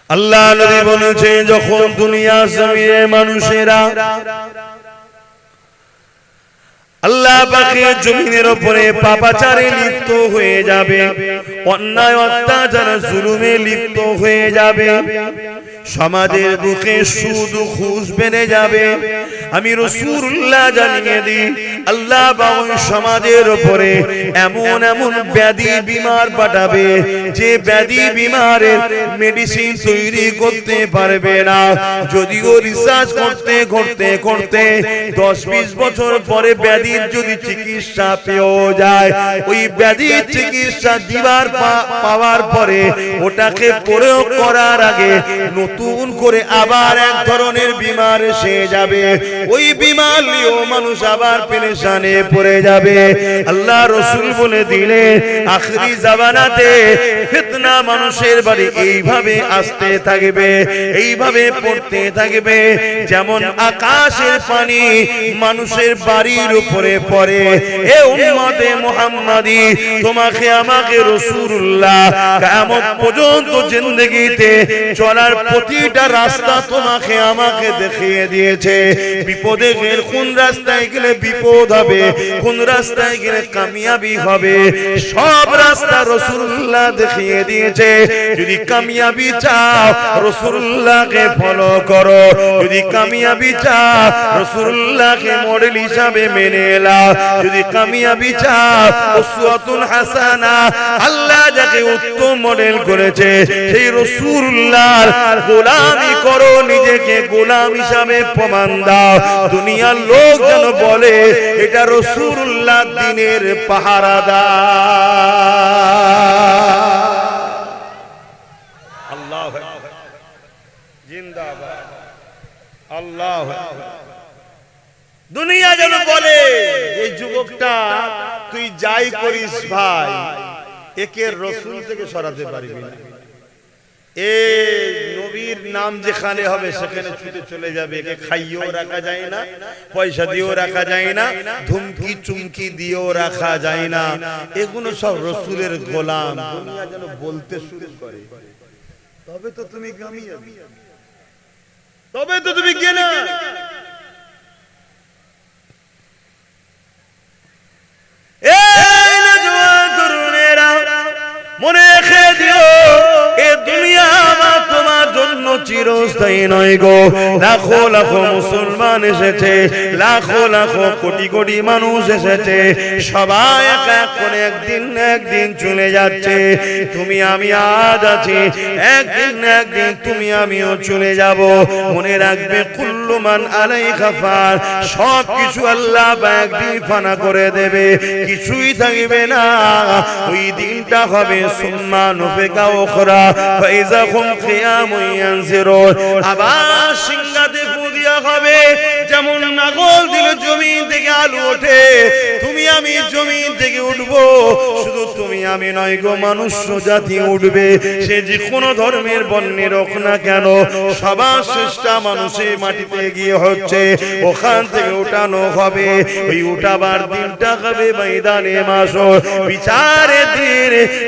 আল্লাহ নবী বলেছে যখন দুনিয়া জমিনে মানুষেরা আল্লাহ পাকের জমিনের উপরে পাপাচারে লিপ্ত হয়ে যাবে, অন্যায় অত্যাচার জুলুমে লিপ্ত হয়ে যাবে, সমাজের বুকে সুদ ঘুষ বেড়ে যাবে, আমি রাসূলুল্লাহ জানিয়ে দিই আল্লাহ পাক সমাজের উপরে এমন এমন ব্যাধি বিমার পাঠাবে যে ব্যাধি বিমারের মেডিসিন তৈরি করতে পারবে না। যদিও রিসার্চ করতে করতে করতে 10-20 বছর পরে ব্যাধির যদি চিকিৎসা পেয়ে যায়, ওই ব্যাধির চিকিৎসা দিবার পাওয়ার পরে ওটাকে প্রয়োগ করার আগে নতুন করে আবার এক ধরনের বিমার এসে যাবে, ওই বিমার নিয়েও মানুষ আবার পেরেশানে পড়ে যাবে। আল্লাহ রাসূল বলে দিলে আখিরি জামানাতে ফিতনা মানুষের বাড়ি এইভাবে আসতে থাকবে, এইভাবে পড়তে থাকবে যেমন আকাশের পানি মানুষের বাড়ির উপরে পড়ে। এ উম্মতে মুহাম্মাদি, তোমাকে আমাকে রাসূলুল্লাহ কিয়ামত পর্যন্ত জিন্দেগিতে চলার প্রতিটা রাস্তা তোমাকে আমাকে দেখিয়ে দিয়েছে। বিপদে গেলে কোন রাস্তায় গেলে বিপদ হবে, কোন রাস্তায় গেলে কামিয়াবি হবে, সব রাস্তা রাসূলুল্লাহ দেখিয়ে দিয়েছে। যদি কামিয়াবি চাও রাসূলুল্লাহকে ফলো করো, যদি কামিয়াবি চাও রাসূলুল্লাহকে মডেল হিসাবে মেনে নাও, যদি কামিয়াবি চাও উসওয়াতুন হাসানা, আল্লাহ যাকে উত্তম মডেল করেছে সেই রাসূলুল্লাহর গোলামি করো, নিজেকে গোলাম হিসাবে প্রমাণ দাও। দুনিয়ার লোক যেন বলে এটা রাসূলুল্লাহ দ্বীনের পাহারাদার। আল্লাহু আকবার, জিন্দাবাদ, আল্লাহু আকবার। দুনিয়া যেন বলে এই যুবকটা তুই যাই করিস ভাই, একে রাসূল থেকে সরাতে পারবি না। এ নবীর নাম যেখানে হবে সেখানে ছুটে চলে যাবে। একে খাইয়েও রাখা যায় না, পয়সা দিয়েও রাখা যায় না, ধুমকি চুমকি দিয়েও রাখা যায় না। এগুলো সব রাসূলের গোলাম। দুনিয়া যেন বলতে শুরু করে তবে তো তুমি কামিয়াবি, তবে তো তুমি কেনা। এই নওজোয়ান তরুণেরা মনে রেখে দিও, এ দুনিয়া আমার তোমার জন্য চিরস্থায়ী নয় গো। লাখো লাখো মুসলমান এসেছে, লাখো লাখো কোটি কোটি মানুষ এসেছে, সবাই এক এক করে একদিন না একদিন চলে যাচ্ছে। তুমি আমি আজ আছি, একদিন না একদিন তুমি আমিও চলে যাব। মনে রাখবে কুল্লু মান আলাইহা ফান, সব কিছু আল্লাহ একদিন ফানা করে দেবে, কিছুই থাকবে না। ওই দিনটা হবে সুম্মা নুফিকা উখরা ফাইযা হুম কিয়ামুন ইয়ানজিরুন, আবার সিংহাতে ফু দিয়া হবে। যেমন নাগল দিলে জমিন থেকে আলু ওঠে, তুমি আমি জমিন থেকে উঠবো। শুধু তুমি আমি নয় গো, মানুষ জাতি উঠবে। সে যে কোনো ধর্মের বর্ণের হোক না কেন, সবার শ্রেষ্ঠ মানুষের মাটিতে গিয়ে হচ্ছে ওখান থেকে উঠানো হবে। ওই উঠাবার দিনটা হবে ময়দানে মাশর, বিচারের দিন।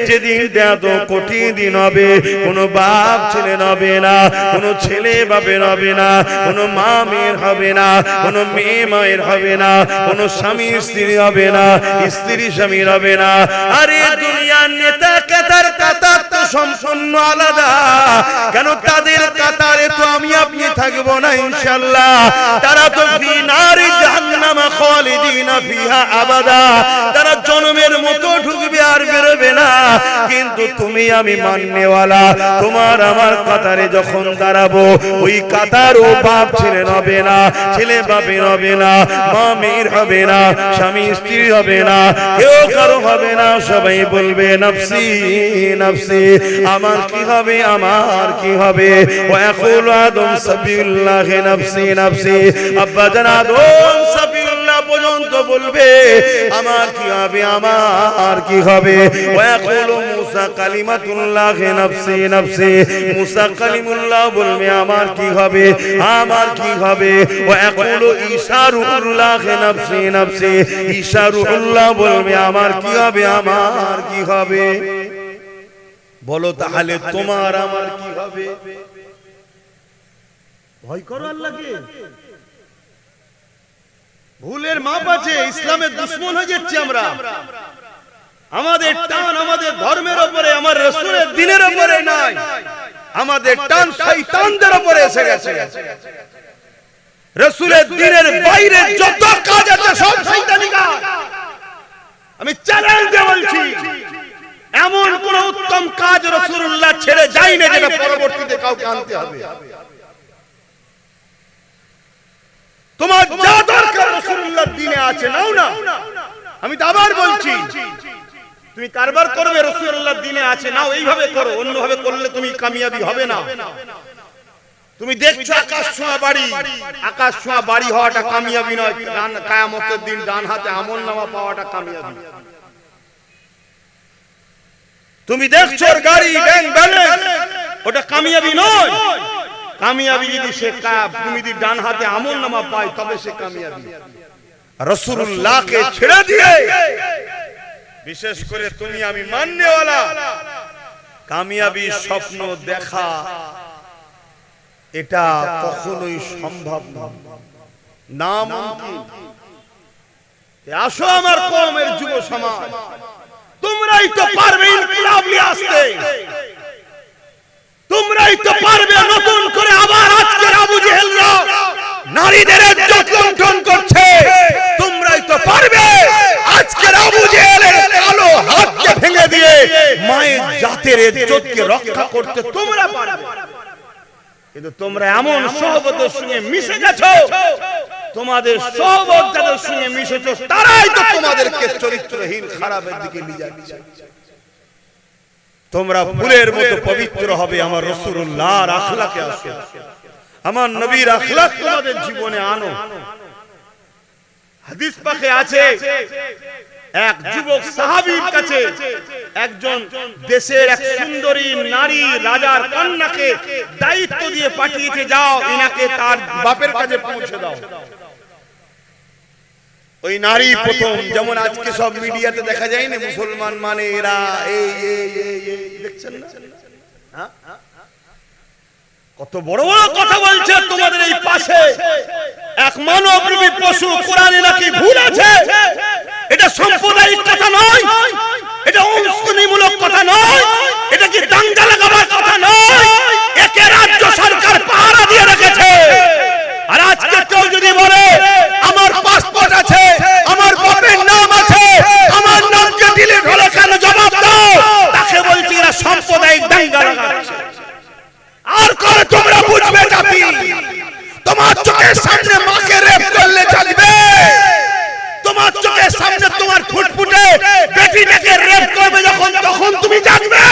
যেদিনটা এত কঠিন দিন হবে, কোনো বাপ ছেলে হবে না, কোনো ছেলে বাপের হবে না, কোনো মা মেয়ের হবে না, কোনো মেয়ে মায়ের হবে না, কোনো স্বামী স্ত্রী হবে না, স্ত্রী স্বামীর হবে না। আরে দুনিয়ার নেতা কাতার কাতার তো সম্পূর্ণ আলাদা। কেন তাদের কাতারে তো আমি আপনি থাকবো না ইনশাআল্লাহ। তারা তো ফি নারি জাহান্নাম খালিদিনা ফিহা আবাদা, তারা জন্মের মতো ঢুকবে আর বেরোবে না। কিন্তু তুমি আমি মাননেওয়ালা, তোমার আমার কাতারে যখন দাঁড়াবো, ওই কাতারও বাপ ছেলে হবে না, ছেলে বাপের হবে না, মা মেয়ের হবে না, স্বামী স্ত্রী হবে না, কেউ কারো হবে না। সবাই বলবে নফসি নফসি, আমার কি হবে, আমার কি হবে। ওয়াকুল আদম সাবিউল্লাহ নফসি নফসি, আব্বা জান আদম সাবিউল্লাহ পর্যন্ত বলবে আমার কি হবে, আমার কি হবে। ওয়াকুল মুসা কালিমাতুল্লাহ নফসি নফসি, মুসা কালিমুল্লাহ বলবে আমার কি হবে, আমার কি হবে। ওয়াকুল ঈসা রূহুল্লাহ নফসি নফসি, ঈসা রূহুল্লাহ বলবে আমার কি হবে, আমার কি হবে। বলো তাহলে তোমার আমার কি হবে? ভয় করো আল্লাহকে। ভুলের মাপ আছে, ইসলামের দুশমন হয়ে যাচ্ছি আমরা। আমাদের টান আমাদের ধর্মের উপরে, আমার রাসূলের দ্বীনের উপরে নাই, আমাদের টান শয়তানদের উপরে এসে গেছে। রাসূলের দ্বীনের বাইরে যত কাজ আছে সব শয়তানি কাজ। আমি চ্যালেঞ্জ দিয়ে বলছি, এমন কোন উত্তম কাজ রাসূলুল্লাহ ছেড়ে যায় না যেটা পরবর্তীতে কাউকে আনতে হবে। তোমার যা দরকার রাসূলুল্লাহর দ্বীনে আছে, নাও না। আমি তো আবার বলছি, তুমি কারবার করবে রাসূলুল্লাহর দ্বীনে আছে, নাও, এইভাবে করো। অন্যভাবে করলে তুমি কামিয়াবি হবে না। তুমি দেখছো আকাশ ছোঁয়া বাড়ি, আকাশ ছোঁয়া বাড়ি হওয়াটা কামিয়াবি নয়। কিয়ামতের দিন ডান হাতে আমলনামা পাওয়াটা কামিয়াবি। তুমি দেখছো গাড়ি ব্যাংক ব্যালেন্স, ওটা কামিয়াবি নয়। কামিয়াবি যদি সে তুমি যদি ডান হাতে আমলনামা পায় তবে সে কামিয়াবি। রাসূলুল্লাহকে ছেড়ে দিয়ে, বিশেষ করে তুমি আমি মাননেওয়ালা, কামিয়াবি স্বপ্ন দেখা এটা কখনোই সম্ভব নয়। নামুমকিন। আসো আমার কওমের যুব সমাজ, তোমরাই তো পারবে ইনকিলাব নিয়ে আসতে। তোমরাই তো পারবে নতুন করে আবার আজকের আবু জেহেলরা নারীদের ইজ্জত লুণ্ঠন করছে। তোমরাই তো পারবে আজকের আবু জেহেলের কালো হাতকে ভেঙে দিয়ে মায়ের জাতের ইজ্জতকে রক্ষা করতে তোমরা পারবে। কিন্তু তোমরা এমন সহবতের সঙ্গে মিশে গেছো, তোমাদের সহবত যাদের সঙ্গে মিশেছো তারাই তো তোমাদেরকে চরিত্রহীন খারাপের দিকে নিয়ে যাচ্ছে। তোমরা ফুলের মতো পবিত্র হবে। আমার রাসূলুল্লাহর আখলাকে আসো, আমার নবীর আখলাক তোমাদের জীবনে আনো। হাদিস পাকে আছে, এক যুবক সাহাবীর কাছে একজন দেশের এক সুন্দরী নারী রাজার কন্যাকে দায়িত্ব দিয়ে পাঠিয়েছে, যাও ইনাকে তার বাপের কাছে পৌঁছে দাও। ওই নারী প্রথম, যেমন আজকে সব মিডিয়াতে দেখা যায় না, মুসলমান মানে এরা এই দেখছেন না, কত বড় বড় কথা বলছে তোমাদের এই পাশে। এক মানবরূপী পশু কোরআনে নাকি ভুল আছে। এটা সাম্প্রদায়িক কথা নয়, এটা উস্কানিমূলক কথা নয়, এটা কি দাঙ্গা লাগাবার কথা নয়। একে রাজ্য সরকার পাহারা দিয়ে রেখেছে। আর আজকে কেউ যদি বলে আমার পাসপোর্ট আছে, আমার বাপের নাম আছে, আমার নামকে ডিলিট হলো কেন, জবাব দাও। তাকে বলছি এরা সাম্প্রদায়িক দাঙ্গা লাগাচ্ছে। আর করে তোমরা বুঝবে জাতি, তোমার চোখের সামনে মাকে রেপ করলে চলবে? তোমার চোখের সামনে তোমার ফুটফুটে বেটিটাকে রেপ করবে যখন, তখন তুমি জানবে।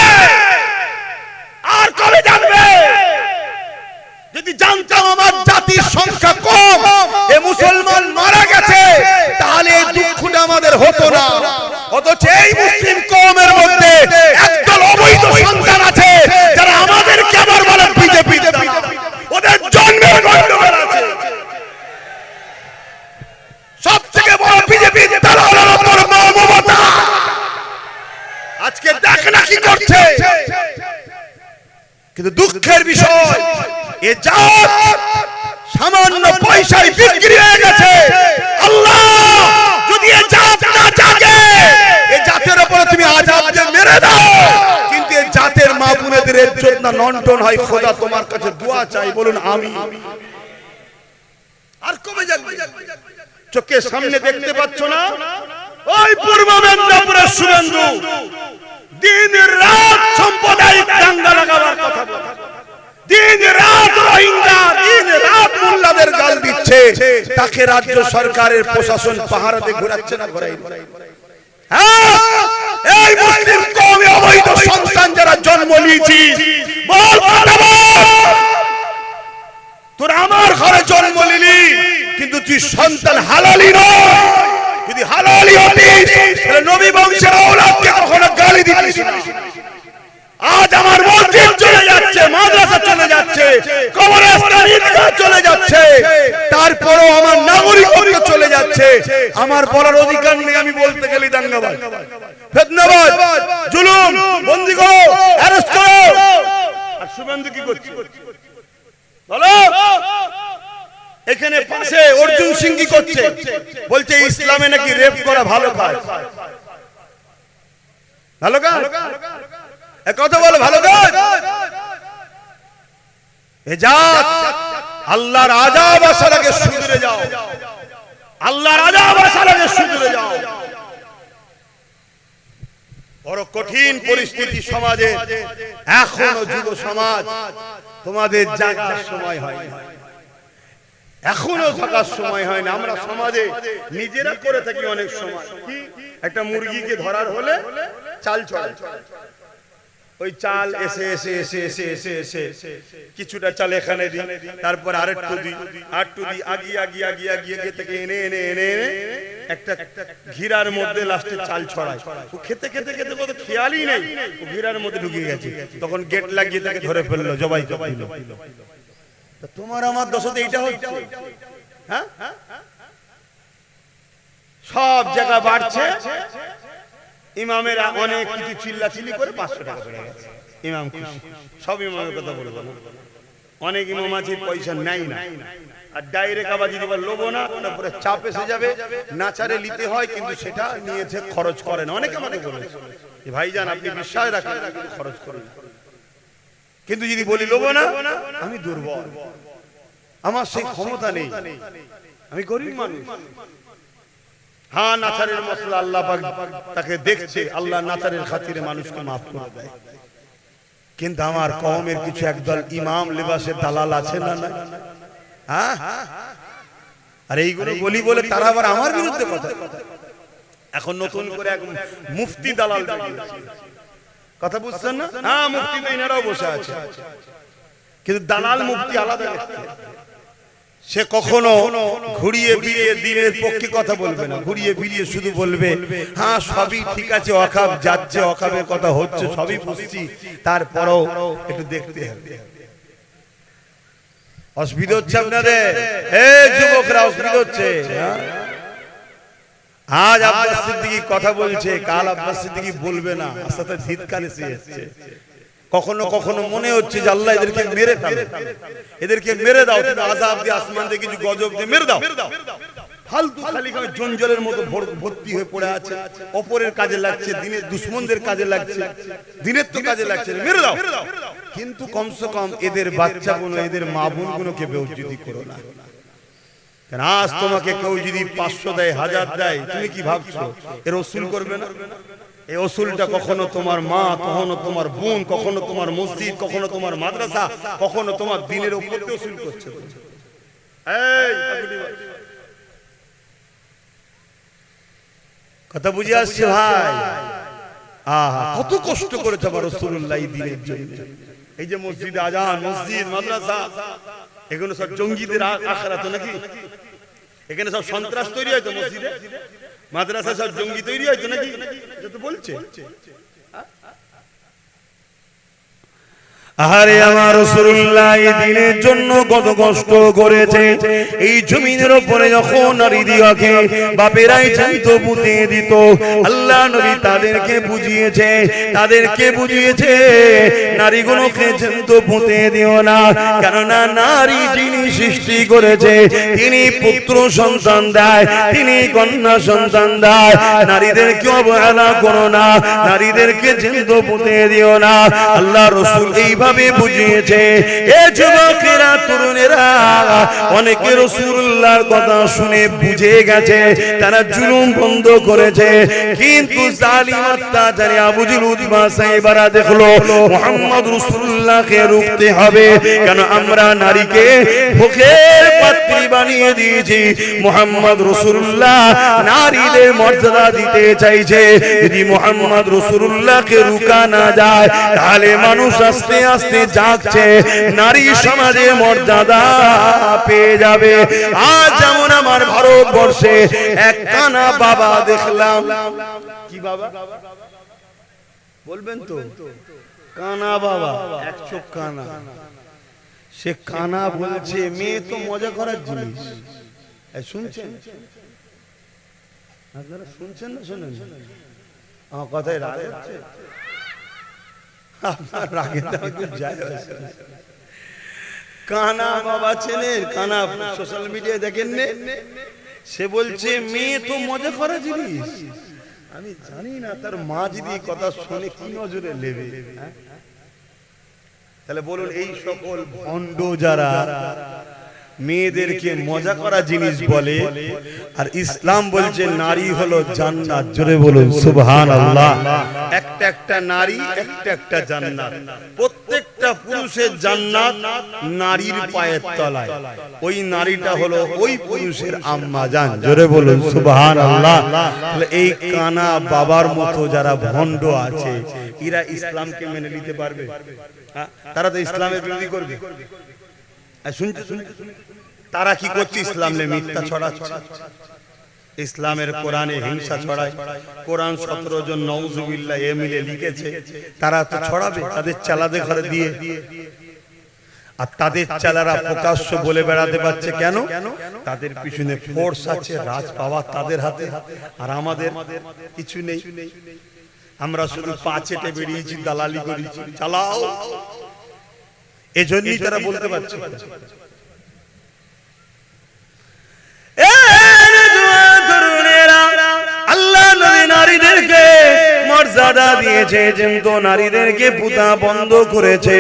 আর কবে জানবে? যদি জানতাম আমার জাতির সংখ্যা কম, এ মুসলমান মারা গেছে, তাহলে এই দুঃখটা আমাদের হতো না। অথচ এই মুসলিম কওমের মধ্যে একদল অবৈধ সন্তান আছে যারা আমাদেরকে আবার বলে বিজেপি, ওদের জন্মের গন্ডগোল আছে। সবথেকে বড় বিজেপি দালালের উপর মমতা। আজকে দেখ না কি করছে। কিন্তু দুঃখের বিষয়, এ জাত সামান্য পয়সায় বিক্রি হয়ে গেছে। আল্লাহ যদি এ জাত না জাগে, এ জাতের উপরে তুমি আযাব দিয়ে মেরে দাও, কিন্তু এ জাতের মা বোনেদের ইজ্জত না লণ্ঠন হয়। খোদা তোমার কাছে দোয়া চাই, বলুন আমিন। আর কবে জাগবে? চোখের সামনে দেখতে পাচ্ছ না, ওই পূর্ব মেদিনীপুরের শুভেন্দু দিন রাত সাম্প্রদায়িক দাঙ্গা লাগাবার কথা বলে, দিন রাত রোহিঙ্গা, দিন রাত মোল্লাদের গাল দিচ্ছে। তাকে রাজ্য সরকারের প্রশাসন পাহারাতে ঘোরাচ্ছে না, ঘোরাই? হ্যাঁ, এই মুসলিম কওমে অবৈধ সন্তান যারা জন্ম নিয়েছিস, বল কথা বল। তোরা আমার ঘরে জন্ম নিলি, কিন্তু তুই সন্তান হালালি নয়। যদি হালালি হতিস তাহলে নবী বংশের আওলাদকে কখনো গালি দিতিস না। আজ আমার মসজিদ চলে যাচ্ছে, মাদ্রাসা চলে যাচ্ছে, কবরস্থান ঈদগাহ চলে যাচ্ছে, তারপরও আমার নাগরিকত্ব চলে যাচ্ছে। আমার বলার অধিকার নেই, আমি বলতে গেলে দাঙ্গাবাজ, ফিতনাবাজ, জুলুম, বন্দী করো, অ্যারেস্ট করো। আর শুভেন্দু কি করছে বলো? এখানে পাশে অর্জুন সিং কি করছে? বলছে ইসলামে নাকি রেপ করা ভালো কাজ। ভালো কাজ? এক কথা বলো, ভালো কাজ? এ জাত আল্লাহর আযাব আসার আগে শুধরে যাও, আল্লাহর আযাব আসার আগে শুধরে যাও। বড় কঠিন পরিস্থিতি সমাজে, এখনো যুব সমাজ তোমাদের জাগার সময় হয় না, এখনো থাকার সময় হয় না। আমরা সমাজে নিজেরা করে থাকি অনেক সময়। কি একটা মুরগিকে ধরার হলে চাল ছড়ায়, ওই চাল এসে এসে এসে এসে এসে এসে কিছুটা চাল এখানে দিই, তারপর আরেকটু দিই, আরেকটু দিই, আগিয়ে আগিয়ে আগিয়ে আগিয়ে থেকে এনে এনে এনে এনে একটা ঘিরার মধ্যে লাস্টে চাল ছড়ায়। ও খেতে খেতে খেতে কত খেয়ালই নেই ও ঘিরার মধ্যে ঢুকে গেছে, তখন গেট লাগিয়ে তাকে ধরে ফেললো, জবাই জবাই। তোমার আমার দশতে এইটা হচ্ছে। হ্যাঁ, সব জায়গা বাড়ছে, ইমামেরা অনেক কিছু চিল্লাচিল্লি করে 500 টাকা বেড়ে গেছে। ইমাম খুশি, সব ইমামের কথা বলে দেবো। অনেক ইমাম আছে পয়সা নাই না, আর ডাইরেক্ট আবার যদি লোবো না, তারপরে চাপ এসে যাবে, নাচারে নিতে হয়, কিন্তু সেটা নিয়েছে খরচ করে না। অনেকে আমাকে বলেছে ভাইজান আপনি বিশ্বাস রাখেন খরচ করেন, কিন্তু যদি বলি লোবো না, আমি দুর্বল, আমার সেই ক্ষমতা নেই, আমি গরিব মানুষ। হ্যাঁ, নাচারের মসলা আল্লাহ পাক তাকে দেখছে, আল্লাহ নাচারের খাতিরে মানুষকে মাফ করে দেয়। কিন্তু আমার কওমের কিছু একদল ইমাম লেবাসের দালাল আছে না? না, হ্যাঁ। আর এইগুলো বলি বলে তারা আবার আমার বিরুদ্ধে কথা। এখন নতুন করে এক মুফতি দালাল কথা বুঝছেন না? হ্যাঁ, মুফতি তো এনারাও বসে আছে, কিন্তু দালাল মুফতি আলাদা দেখতে। সে কখনো ঘুরিয়ে ফিরিয়ে দিনের পক্ষে কথা বলবে না, ঘুরিয়ে ফিরিয়ে শুধু বলবে হ্যাঁ সবই ঠিক আছে, ওয়াকাব যাচ্ছে, ওয়াকাবের কথা হচ্ছে, সবই বুঝছি, তারপরেও একটু দেখতে হবে। অসুবিধা হচ্ছে আপনাদের? এই যুবকরা অসুবিধা হচ্ছে। আজ আব্বাস সিদ্দিকী কথা বলছে, কাল আব্বাস সিদ্দিকী বলবে না, সাথে ধিৎকার এসে যাচ্ছে। কখনো কখনো মনে হচ্ছে যে আল্লাহ এদেরকে মেরে ফেলে, এদেরকে মেরে দাও, তুমি আযাব দিয়ে আসমান থেকে কিছু গজব দিয়ে মেরে দাও। ফালতু খালি জঞ্জালের মতো ভর্তি হয়ে পড়ে আছে, অপরের কাজে লাগছে, দিনের দুশমনদের কাজে লাগছে, দিনের তো কাজে লাগছে, মেরে দাও। কিন্তু কমসে কম এদের বাচ্চাগুলো, এদের মা বোনগুলোকে বেইজ্জতি করো না। কারণ আজ তোমাকে কেউ যদি 500 দেয়, 1000 দেয়, তুমি কি ভাবছো এর ওসুল করবে না? এই ওসুলটা কখনো তোমার মা, কখনো তোমার বোন, কখনো তোমার মসজিদ, কখনো তোমার মাদ্রাসা, কখনো তোমার দিনের উপর দিয়ে ওসুল করছে। কথা বুঝে আসছে ভাই? আহা, কত কষ্ট করেছে আমার রাসূলুল্লাহ এই দিনের জন্য। এই যে মসজিদে আজান, মসজিদ, মাদ্রাসা, এগুলো সব জঙ্গিদের আখড়া তো নাকি? এখানে সব সন্ত্রাস তৈরি হয় তো মসজিদে, মাদ্রাসা সব জঙ্গি তৈরি হয়তো নাকি? এটা তো বলছে। আরে আমার রাসূলুল্লাহ এই দিনের জন্য কত কষ্ট করেছে। এই জমিনের উপরে যখন নারী দিওয়াকে বাপেরাই চাইতো পুঁতে দিত, আল্লাহ নবী তাদেরকে বুঝিয়েছে, নারীগুলোকে চাইতো পুঁতে দিও না, কেননা নারী যিনি সৃষ্টি করেছে তিনি পুত্র সন্তান দেয়, তিনি কন্যা সন্তান দেয়। নারীদেরকে অবহেলা করো না, নারীদেরকে চাইতো পুঁতে দিও না। আল্লাহ রাসূল এইভাবে বুঝিয়েছে। এ যুবকেরা, তরুণেরা, অনেকে রাসূলুল্লাহর কথা শুনে বুঝে গেছে, তারা জুলুম বন্ধ করেছে, কিন্তু জালিম অত্যাচারী আবু জেহেল উতবা সাইবারা দেখলো মুহাম্মদ রাসূলুল্লাহকে রুখতে হবে। কেন আমরা নারীকে ভোগের পাত্রী বানিয়ে দিয়েছি। মুহাম্মদ রাসূলুল্লাহ নারীদের মর্যাদা দিতে চাইছে। যদি মুহাম্মদ রাসূলুল্লাহকে রুকা না যায়, তাহলে মানুষ আস্তে আস্তে জাগছে, নারী সমাজে মর্যাদা পেয়ে যাবে। আজ যেমন আমার ভারতবর্ষে এক কানা বাবা দেখলাম। কি বাবা বলবেন তো? কানা বাবা, এক চোখ কানা। সে কানা বলছে মেয়ে তো মজা করার জিনিস, শুনছেন? আপনারা শুনছেন না শুনেন? আমার কথায় রাগ হচ্ছে? আপনার রাগে যায় কানা বাবা চেনেন? কানা সোশ্যাল মিডিয়ায় দেখেন নে? সে বলছে মেয়ে তো মজা করা জিনিস। আমি জানি না তার মা যদি কথা শুনে কি নজরে নেবে। তাহলে বলুন, এই সকল ভণ্ড যারা মেয়েদেরকে মজা করা জিনিস বলে, আর ইসলাম বলছে নারী হলো জান্নাত, জোরে বলুন সুবহানাল্লাহ। একটা একটা নারী একটা একটা জান্নাত। প্রত্যেকটা পুরুষের জান্নাত নারীর পায়ের তলায়। ওই নারীটা হলো ওই পুরুষের আম্মা জান, জোরে বলুন সুবহানাল্লাহ। তাহলে এই কানা বাবার মতো যারা ভণ্ড আছে, এরা ইসলামকে মেনে নিতে পারবে? তারা তো ইসলামের বিরোধী করবে। শুনতে শুনতে তারা কি করছে? ইসলাম নিয়ে মিথ্যা ছড়াচ্ছে, ইসলামের কোরআনে হিংসা ছড়ায়। কোরআন 17 জন নাউজুবিল্লাহ এ মিলে লিখেছে, তারা তো ছড়াবে তাদের চালাদের ঘরে দিয়ে। আর তাদের চালারা প্রকাশ্য বলে বেড়াতে পারছে কেন? তাদের পিছনে ফোর্স আছে, রাজ পাওয়ার তাদের হাতে, আর আমাদের কিছু নেই। আমরা শুধু পাচেটে বেরিয়েছি, দালালি করেছি, চালাও। এজন্যই তারা বলতে পারছে। আল্লাহ নবী নারীদেরকে মর্যাদা দিয়েছে, কিন্তু নারীদেরকে পুতা বন্ধ করেছে।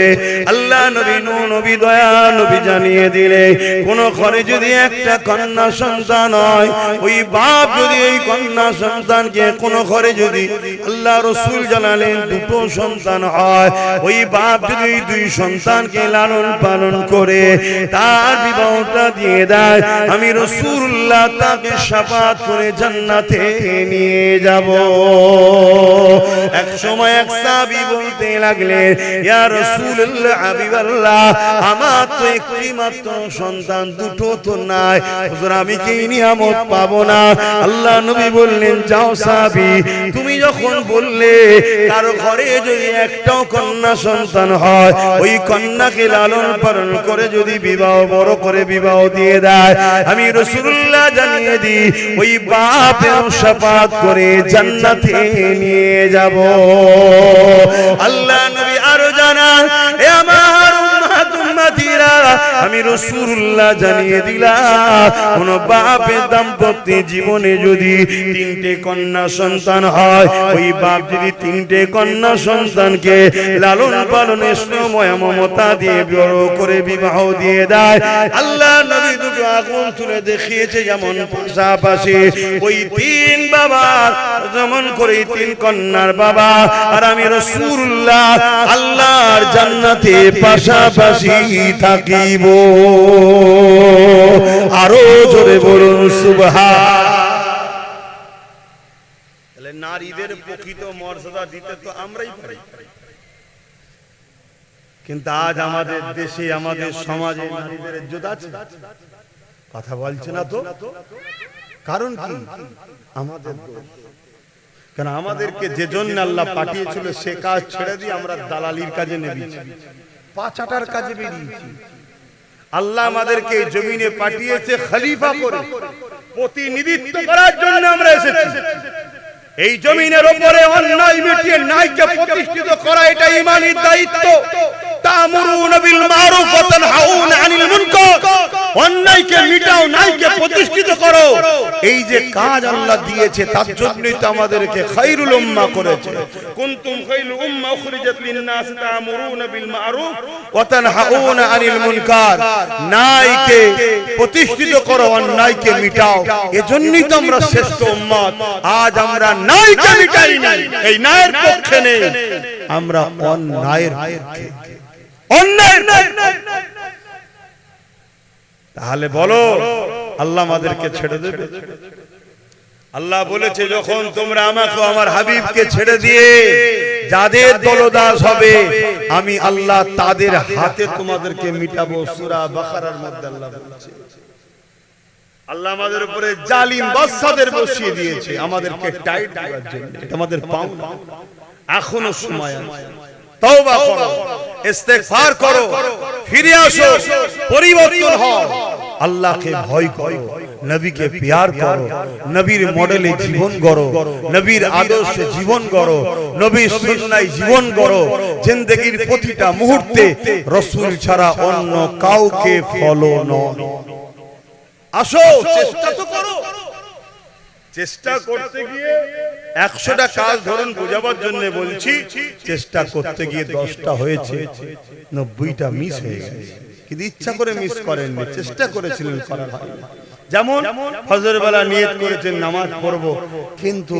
আল্লাহ নবী নূহ নবী দয়া নবী জানিয়ে দিলে, কোন ঘরে যদি একটা কন্যা সন্তান হয়, ওই বাপ যদি এই কন্যা সন্তানকে, কোন ঘরে যদি আল্লাহ রাসূল জানালেন দুটো সন্তান হয়, ওই বাপ যদি এই দুই সন্তানকে লালন পালন করে তার বিবাহটা দিয়ে দেয়, আমি রাসূলুল্লাহ তাকে শাফাত করে জান্নাতে নিয়ে যাব। এক সময় এক সাহাবী বলতে লাগলেন, ইয়া রাসূলুল্লাহ হাবিবাল্লাহ, আমার তো একটি মাত্র সন্তান, দুটো তো নাই, হুজুর আমি কি নিয়ামত পাবো না? আল্লাহ নবী বললেন, যাও সাহাবী, তুমি যখন বললে কারো ঘরে যদি একটাও কন্যা সন্তান হয়, ওই কন্যাকে লালন পালন করে যদি বিবাহ বড় করে বিবাহ দিয়ে দেয়, আমি রাসূলুল্লাহ জানিয়ে দিই, ওই বাপের শাফাত করে জান্নাতে নিয়ে যাব। আল্লাহ নবী আরো জানান, এ আমার উম্মাত উম্মতিরা, আমি রাসূলুল্লাহ জানিয়ে দিলাম, কোন বাপের দাম্পত্য জীবনে যদি তিনটে কন্যা সন্তান হয়, ওই বাপ যদি তিনটে কন্যা সন্তানকে লালন পালনের স্নেহ মমতা দিয়ে বড় করে বিবাহ দিয়ে দেয়, আল্লাহ নবী দুটো আগুন তুলে দেখিয়েছে, যেমন পাশাপাশি ওই তিন বাবা যেমন করে তিন কন্যার বাবা আর আমি রাসূলুল্লাহ আল্লাহর জান্নাতে পাশাপাশি থাকিব। আরো জোরে বলুন সুবহান। তাহলে নারীদের প্রকৃত মর্যাদা দিতে তো আমরাই পারি, কিন্তু আজ আমাদের দেশে আমাদের সমাজে নারীদের ইজ্জত আছে? কথা বলছে না তো। কারণ কি? আমাদের দোষ। কারণ আমাদেরকে যে জন্য আল্লাহ পাঠিয়েছিল সে কাজ ছেড়ে দিয়ে আমরা দালালির কাজে নেমেছি, পাচাটার কাজে বেরিয়েছি। আল্লাহ আমাদেরকে এই জমিনে পাঠিয়েছে খলিফা করে, প্রতিনিধিত্ব করার জন্য আমরা এসেছি। এই জমিনের উপরে অন্যায় মিটিয়ে ন্যায়কে প্রতিষ্ঠিত করা এটা ঈমানের দায়িত্ব। তা'মুরুনা বিল মারুফ ওয়া তানহাউনা আনিল মুনকার, অন্যায়কে মিটাও, ন্যায়কে প্রতিষ্ঠিত করো। এই যে কাজ আল্লাহ দিয়েছে তার জন্যই তো আমাদেরকে খায়রুল উম্মাহ করেছে। কুনতুম খায়রুল উম্মাহ উখরিজাত লিন-নাস তা'মুরুনা বিল মারুফ ওয়া তানহাউনা আনিল মুনকার, ন্যায়কে প্রতিষ্ঠিত করো, অন্যায়কে মিটাও। এজন্যই তো আমরা শ্রেষ্ঠ উম্মত। আজ আমরা ন্যায়কে মিটাই না, এই ন্যায়ের পক্ষে নেই, আমরা অন্যায়ের পক্ষে। তাহলে বলো আল্লাহ আমাদেরকে ছেড়ে দেবে? আল্লাহ বলেছে, যখন তোমরা আমাকে আমার হাবিবকে ছেড়ে দিয়ে যাদের দলদাস হবে, আমি আল্লাহ তাদের হাতে তোমাদেরকে মিটাবো। সূরা বাকারার মধ্যে আল্লাহ বলেছে। আল্লাহ আমাদের উপরে জালিম বাদশাদের বসিয়ে দিয়েছে আমাদেরকে টাইট করার জন্য। এটা আমাদের পাওনা, এখনো সময় আছে। তওবা করো, ইস্তেগফার করো, ফিরে আসো, পরিবর্তন হও। আল্লাহকে ভয় করো, নবীকে প্যার করো, নবীর মডেলে জীবন গড়ো, নবীর আদর্শে জীবন গড়ো, নবীর সুন্নায় জীবন গড়ো। জিন্দেগীর প্রতিটা মুহূর্তে রাসূল ছাড়া অন্য কাউকে ফলো নয়। আসো, চেষ্টা তো করো। চেষ্টা করতে গিয়ে 100টা কাজ ধরুন বোঝাবার জন্য বলছি, চেষ্টা করতে গিয়ে 10টা হয়েছে, 90টা মিস হয়ে গেছে। কিন্তু ইচ্ছা করে মিস করেননি, চেষ্টা করেছিলেন, করার হয়। যেমন ফজর বেলা নিয়ত করেছেন নামাজ পড়ব, কিন্তু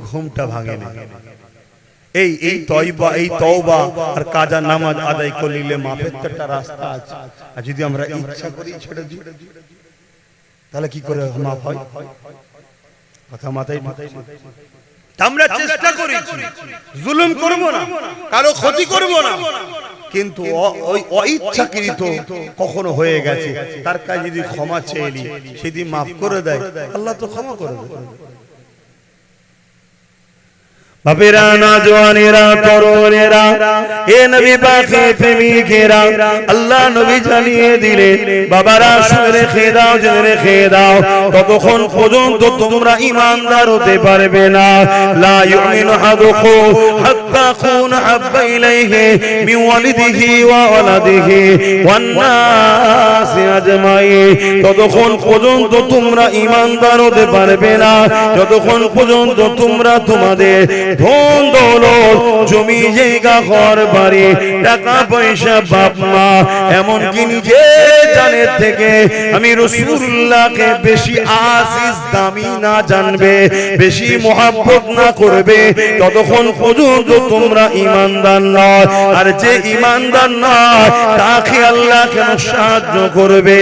ঘুমটা ভাঙেনি। এই তওবা আর কাজা নামাজ আদায় করলে মাফের একটা রাস্তা আছে। আর যদি আমরা ইচ্ছা করি ছেড়ে দিই, তাহলে কি করে মাফ হয়? কথা মাথায়। আমরা চেষ্টা করেছি, জুলুম করব না, কারো ক্ষতি করব না, কিন্তু ওই অইচ্ছাকৃত কখনো হয়ে গেছে, তার কাছে যদি ক্ষমা চেয়ে সেদিন মাফ করে দেয়, আল্লাহ তো ক্ষমা করে দেয়। বাপেরা, নওজওয়ানেরা, তরুণেরা, এ নবী পাকের প্রেমিকেরা, আল্লাহ নবী জানিয়ে দিলে, বাবারা শুনে রেখে দাও, জেনে রেখে দাও, ততক্ষণ পর্যন্ত তোমরা ঈমানদার হতে পারবে না। লা ইউমিনু আহাদুকুম হাত্তা কুনা হাব্বা ইলাইহি মিন ওয়ালিদিহি ওয়া ওয়ালাদিহি ওয়ান নাসি আজমাইন। ততক্ষণ পর্যন্ত তোমরা ঈমানদার হতে পারবে না যতক্ষণ পর্যন্ত তোমরা তোমাদের ধন দৌলত, জমি জায়গা, ঘর বাড়ি, টাকা পয়সা, বাপ মা, এমনকি নিজের জানের থেকে আমি রাসূলুল্লাহকে বেশি আজিজ দামি না জানবে, বেশি মহব্বত না করবে, ততক্ষণ পর্যন্ত তোমরা ঈমানদার নয়। আর যে ঈমানদার নয় তাকে আল্লাহ কেন সাহায্য করবে?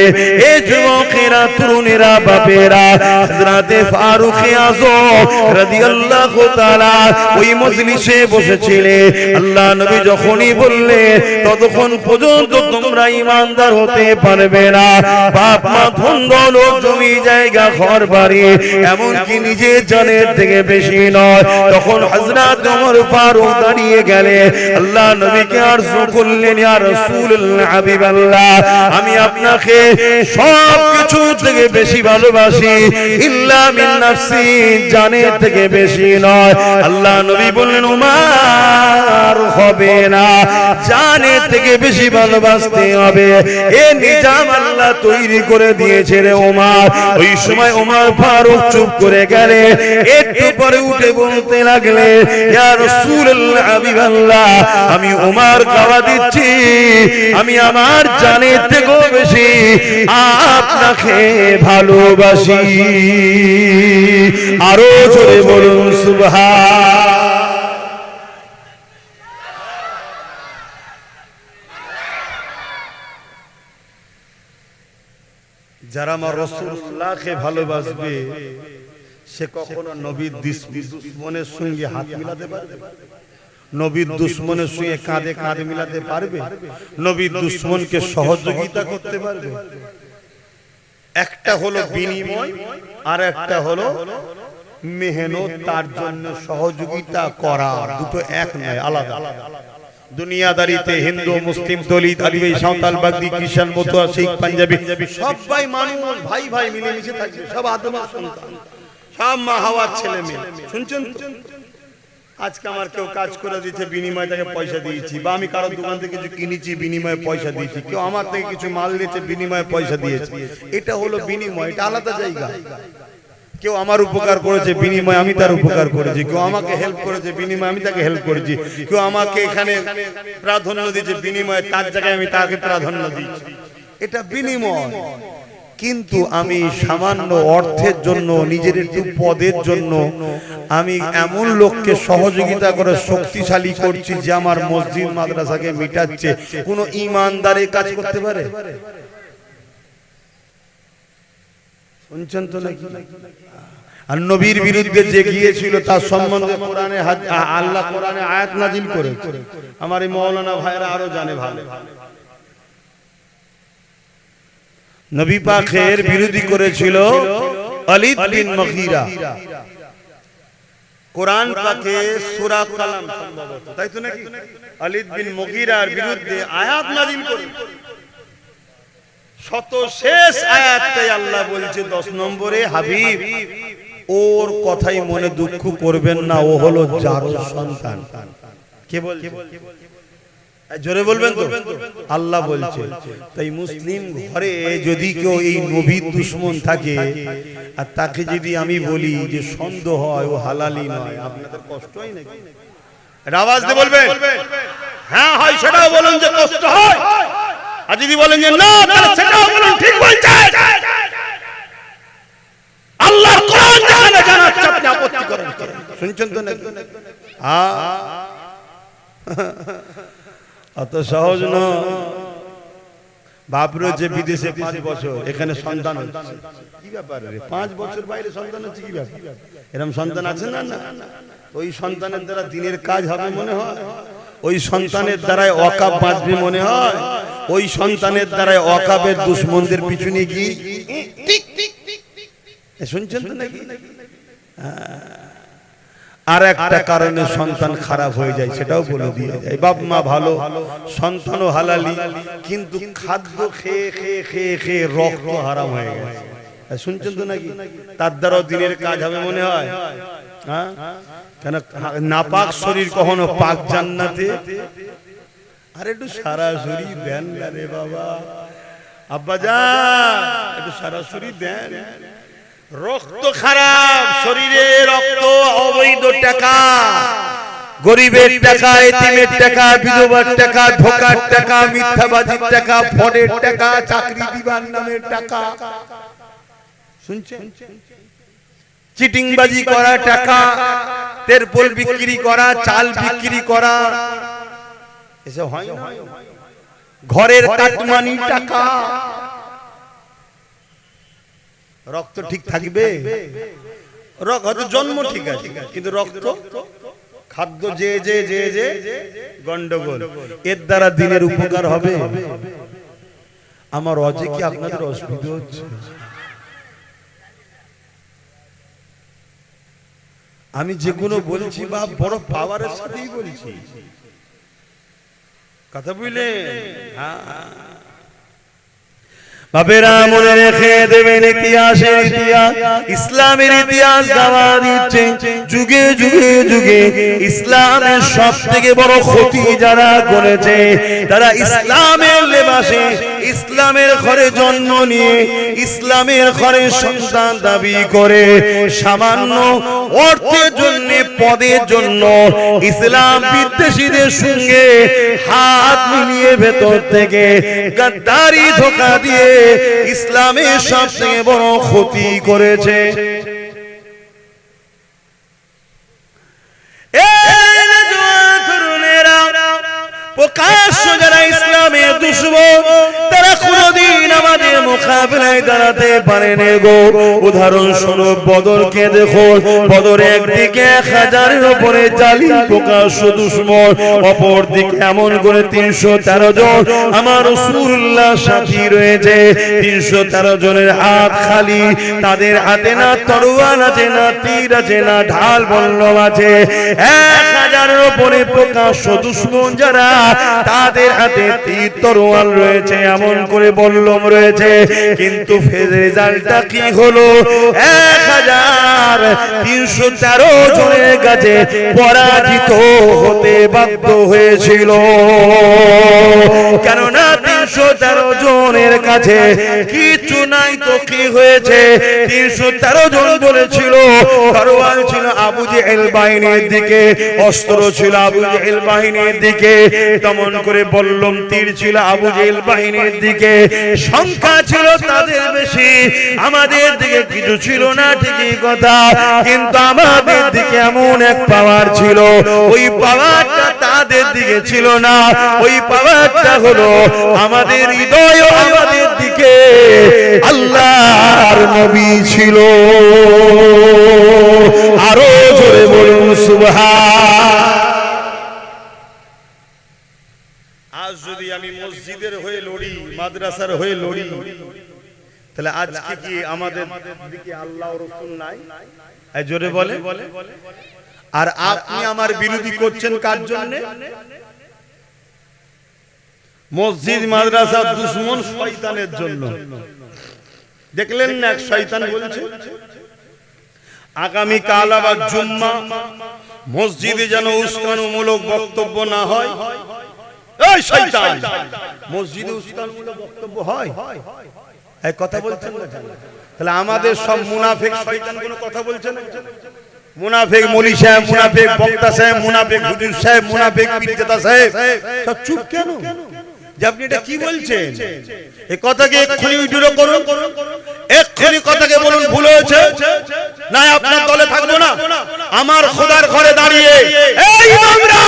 এই যুবকেরা, তরুণেরা, বাপেরা, হযরত ফারুক আযম রাদিয়াল্লাহু তাআলা ওই মজলিসে বসেছিলেন। আল্লাহ নবী যখনই বললেন ততক্ষণ পর্যন্ত তোমরা ঈমানদার হতে পারবে না, বাপ মা, ধন দৌলত, জমি জায়গা, ঘর বাড়ি, এমনকি নিজের জানের থেকে বেশি নয়। তখন হযরত ওমর ফারুক দাঁড়িয়ে গেলেন, আল্লাহ নবীকে আরজ করলেন, ইয়া রাসূলুল্লাহ, হাবিবাল্লাহ, আমি আপনাকে সব কিছু থেকে বেশি ভালোবাসি, ইল্লা মিন নাফসি, জানের থেকে বেশি নয়। আল্লাহ নবী বললেন, উমার হবে না, জানের থেকে বেশি ভালোবাসতে হবে। এ নিজাম আল্লাহ তৈরি করে দিয়েছে রে উমার। ওই সময় উমার ফারুক চুপ করে গেলে, একটু পরে উঠে বলতে লাগলে, ইয়া রাসূলুল্লাহ, হাবিবাল্লাহ, আমি উমার গাওয়া দিচ্ছি, আমি আমার জানের থেকেও বেশি আপনাকে ভালোবাসি। আরো জোরে বলুন সুবহান। যারা আমার রাসূলুল্লাহকে ভালোবাসবে সে কখনো নবীর দুশমনের সঙ্গে হাত মিলাতে পারবে? নবীর দুশমনের সঙ্গে কাঁধে কাঁধ মিলাতে পারবে? নবীর দুশমনকে সহযোগিতা করতে পারবে? একটা হলো বিনিময়, আর একটা হলো মেহনত, তার জন্য সহযোগিতা করা। দুটো এক নয়, আলাদা। দুনিয়াদারিতে হিন্দু, মুসলিম, দলিত, আদিবাসী, সাঁওতাল, বাগদি, খ্রিস্টান, মতুয়া, শিখ, পাঞ্জাবি, সবাই মানুষ, ভাই ভাই মিলেমিশে থাকবে, সব আদমের সন্তান, সব মা হাওয়ার ছেলে মেয়ে। শুনছেন তো? আজকে আমার কেউ কাজ করে দিয়েছে, বিনিময়ে তাকে পয়সা দিয়েছি, বা আমি কারোর দোকান থেকে কিছু কিনেছি, বিনিময়ে পয়সা দিয়েছি, কেউ আমার থেকে কিছু মাল দিয়েছে, বিনিময়ে পয়সা দিয়েছে, এটা হলো বিনিময়, এটা আলাদা জায়গা। কেউ আমার উপকার করেছে, বিনিময়ে আমি তার উপকার করেছি, কেউ আমাকে হেল্প করেছে, বিনিময়ে আমি তাকে হেল্প করেছি, কেউ আমাকে এখানে প্রাধান্য দিয়েছে, বিনিময়ে তার জায়গায় আমি তাকে প্রাধান্য দিয়েছি, এটা বিনিময়। কিন্তু আমি সামান্য অর্থের জন্য, নিজের একটু পদের জন্য আমি এমন লোককে সহযোগিতা করে শক্তিশালী করছি যে আমার মসজিদ মাদ্রাসাকে মিটাচ্ছে, কোন ঈমানদার কাজ করতে পারে? শুনছেন তো নাকি? আর নবীর বিরুদ্ধে যে গিয়েছিল তার সম্বন্ধে কোরআনে আল্লাহ কোরআনে আয়াত নাজিল করেছে, আমার এই মাওলানা ভাইরা আরো জানে ভালো। নবী পাকের বিরোধী করেছিল ওয়ালিদ বিন মুগীরা। কোরআন পাকে সূরা কালাম সম্ভবত, তাই তো নাকি? ওয়ালিদ বিন মুগীরার বিরুদ্ধে আয়াত নাযিল করে শত শেষ আয়াতটাই আল্লাহ বলছে 10 নম্বরে, হাবিব ওর কথাই মনে দুঃখ করবেন না, ও হলো জারুর সন্তান। কে বলছে? জোরে বলবেন তো। আল্লাহ বলছে। তাই মুসলিম ঘরে যদি কেউ এই নবীর দুশমন থাকে আর তাকে যদি আমি বলি যে সন্দেহ হয় ও হালালি নয়, আপনাদের কষ্ট হয় নাকি? আওয়াজ দিয়ে বলবেন হ্যাঁ হয়, সেটাও বলুন যে কষ্ট হয়। আর যদি বলেন যে না, তাহলে সেটাও বলুন ঠিক বলছে। আল্লাহর কোরআন যেখানে জানাচ্ছে আপনি আপত্তি করেন। শুনছেন তো নাকি? অত সহজ না। বাপ রয়েছে বিদেশে 5 বছর, এখানে সন্তান হচ্ছে, কি ব্যাপার রে? 5 বছর বাইরে সন্তান হচ্ছে, কি ব্যাপার? এরকম সন্তান আছে না? না, ওই সন্তানের দ্বারা দিনের কাজ হবে মনে হয়, ওই সন্তানের দ্বারাই ওয়াকাব বাঁচবে মনে হয়, ওই সন্তানের দ্বারাই ওয়াকাবের দুশমনদের পিছনে গিয়ে ঠিক ঠিক ঠিক। শুনছেন তো নাকি? আর একটা কারণে সন্তান খারাপ হয়ে যায়, সেটাও বলে দিয়ে যায়। বাপ মা ভালো, সন্তানও হালালি, কিন্তু খাদ্য খেয়ে খেয়ে খেয়ে খেয়ে রক্ত হারাম হয়ে গেছে। শুনছেন তো নাকি? তার দ্বারাও দিনের কাজ হবে মনে হয়। হ্যাঁ, কেন নাপাক শরীর কখনো পাক জান্নাতে? আর একটু সরাসরি দেন না রে বাবা, আব্বা জান একটু সরাসরি দেন। রক্ত খারাপ, শরীরে রক্ত, অবৈধ টাকা, গরিবের টাকা, এতিমের টাকা, বিধবার টাকা, ধোকার টাকা, মিথ্যাবাজির টাকা, ফডের টাকা, চাকরি দিবার নামের টাকা, শুনছেন? চিটিংবাজি করা টাকা, তেরপল বিক্রি করা, চাল বিক্রি করা, এসব হয় না? ঘরের কাটমানি টাকা। রক্ত ঠিক থাকবে? রক্ত জন্ম ঠিক আছে, কিন্তু রক্ত খাদ্য যে যে যে যে গন্ডগোল, এর দ্বারা দিনের উপকার হবে? আমার অজে কি আপনাদের অসুবিধা হচ্ছে? আমি যেগুলো বলছি বা বড় পাওয়ারের সাথেই বলছি, কথা বুঝলেন? হ্যাঁ, বাবেরা মনে রেখে দেবেন, ইতিহাসের ইতিহাস, ইসলামের ইতিহাস গাওয়া দিচ্ছে। যুগে যুগে যুগে ইসলামের সব থেকে বড় ক্ষতি যারা করেছে, তারা ইসলামের লেবাসে, ইসলামের ঘরে জন্ম নিয়ে, ইসলামের ঘরে সন্তান দাবি করে, সামান্য অর্থের জন্য, পদের জন্য ইসলাম বিদ্বেষীদের সঙ্গে হাত মিলিয়ে ভেতর থেকে গাদ্দারি ধোঁকা দিয়ে ইসলামের সব থেকে বড় ক্ষতি করেছে। প্রকাশ্য যারা ইসলামের দুশমন, তারা কোনদিন আমাদের মোকাবিলায় দাঁড়াতে পারেনি গো। উদাহরণস্বরূপ বদরকে দেখো, বদরে একদিকে 1000-এর উপরে জালিম প্রকাশ্য দুশমন, অপর দিকে এমন করে 313 জন আমার রাসূলুল্লাহ সাথী রয়েছে। 313 জনের হাত খালি, তাদের হাতে না তরোয়াল আছে, না তীর আছে, না ঢাল বল্লম আছে। 1000-এর উপরে প্রকাশ্য দুশমন যারা, তাদের হাতে তীর তরোয়াল রয়েছে, এমন করে বল্লম রয়েছে, কিন্তু রেজাল্টটা কি হলো? 1313 জনের কাছে পরাজিত হতে বাধ্য হয়েছিল। কেননা 313 জনের কাছে কিছু নাই, তো কি হয়েছে? 313 জন বলেছিল, তরোয়াল ছিল আবু জেহেল বাহিনীর দিকে, অস্ত্র ছিল আবু জেহেল বাহিনীর দিকে, তেমন করে বললাম তীর ছিল আবু জেহেল বাহিনীর দিকে, সংখ্যা ছিল তাদের বেশি, আমাদের দিকে কিছু ছিল না, ঠিকই কথা, কিন্তু আমাদের দিকে এমন এক পাওয়ার ছিল, ওই পাওয়ারটা তাদের দিকে ছিল না। ওই পাওয়ারটা হলো আমাদের হৃদয়, আমাদের দিকে আল্লাহর নবী ছিল। আরো জোরে বলুন সুবহান। আজ যদি আমি মসজিদের হয়ে লড়ি, মাদ্রাসার হয়ে লড়ি, তাহলে আজকে কি আমাদের দিকে আল্লাহ ও রাসূল নাই? এই জোরে বলে। আর আপনি আমার বিরোধী করছেন কার জন্য? মসজিদ মাদ্রাসা দুশমন শয়তানের জন্য। দেখলেন না এক শয়তান বলছে আগামী কাল আবার জুম্মা, মসজিদে যেন উস্কানিমূলক বক্তব্য না হয়। এই শয়তান, মসজিদে উস্কানিমূলক বক্তব্য হয়? এই কথা বলছেন না? তাহলে আমাদের সব মুনাফিক শয়তান কোনো কথা বলছে না? মুনাফিক মৌলী সাহেব, মুনাফিক বক্তা সাহেব, মুনাফিক হুজুর সাহেব, মুনাফিক পীরজাদা সাহেব সব চুপ কেন? যে আপনি এটা কি বলছেন? এই কথাকে এক্ষুনি উইথড্র করুন, এক্ষুনি কথাকে বলুন ভুল হয়েছে, না আপনার দলে থাকবো না। আমার খোদার ঘরে দাঁড়িয়ে এই ইমামরা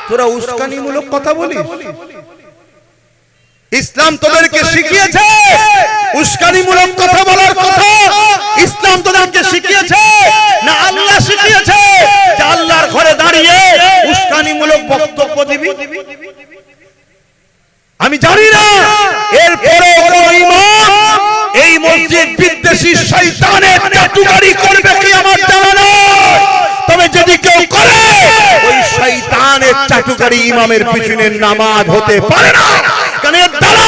তোরা উস্কানিমূলক কথা বলিস? ইসলাম তোদেরকে শিখিয়েছে উস্কানিমূলক কথা বলার কথা? ইসলাম তোদেরকে শিখিয়েছে না আল্লাহ শিখিয়েছে যে আল্লাহর ঘরে দাঁড়িয়ে উস্কানিমূলক বক্তব্য দিবি? আমি জানি না এরপরে কোন ইমাম এই মসজিদ বিদ্বেষী শয়তানের চাটুকারি করবে কি আমার জানা নেই। তবে যদি কেউ করে ওই শয়তানের চাটুকারি ইমামের পিছনে নামাজ হতে পারে না, কারণ এর দ্বারা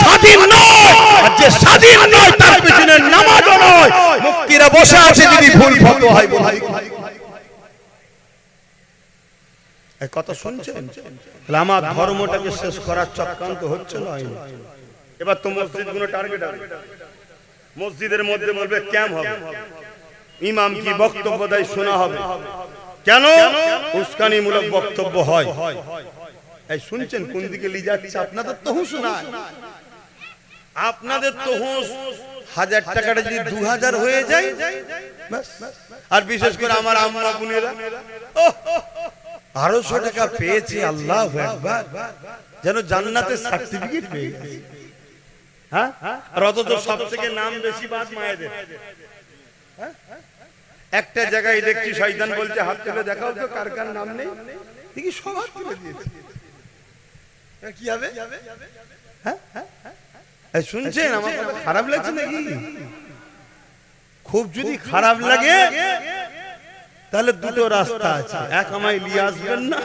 স্বাধীন নয়, আর যে স্বাধীন নয় তার পিছনে নামাজও নয়। মুক্তিরা বসে আছে যদি ভুল ফতোয়া হয় বলে এই কথা শুনছেন? তাহলে আমার ধর্মটাকে শেষ করার চক্রান্ত হচ্ছে না? এবার তো মসজিদগুলো টার্গেট হবে, মসজিদের মধ্যে বলবে ক্যাম্প হবে, ইমাম কি বক্তব্য দেয় শোনা হবে। কেন? উস্কানিমূলক বক্তব্য হয়। এই শুনছেন কোন দিকে নিয়ে যাচ্ছে? আপনাদের তো হুঁশ না, আপনাদের তো হুঁশ 1000 টাকাটা যদি 2000 হয়ে যায় ব্যাস। আর বিশেষ করে আমার আম্মা বোনেরা 1200 টাকা পেয়েছে, আল্লাহু আকবার, যেন জান্নাতের সার্টিফিকেট পেয়ে গেছে। হ্যাঁ, আর অত সব থেকে নাম বেশি বাদ মায়েদের। একটা জায়গায় দেখছি শয়তান বলছে হাত তুলে দেখাও তো কার কার নাম নেই, দেখি সব হাত তুলে দিয়েছে। কি হবে? হ্যাঁ শুনছেন? আমার খারাপ লাগছে নাকি? খুব যদি খারাপ লাগে তাহলে দুটো রাস্তা আছে, এক আমায় নিয়ে আসবেন না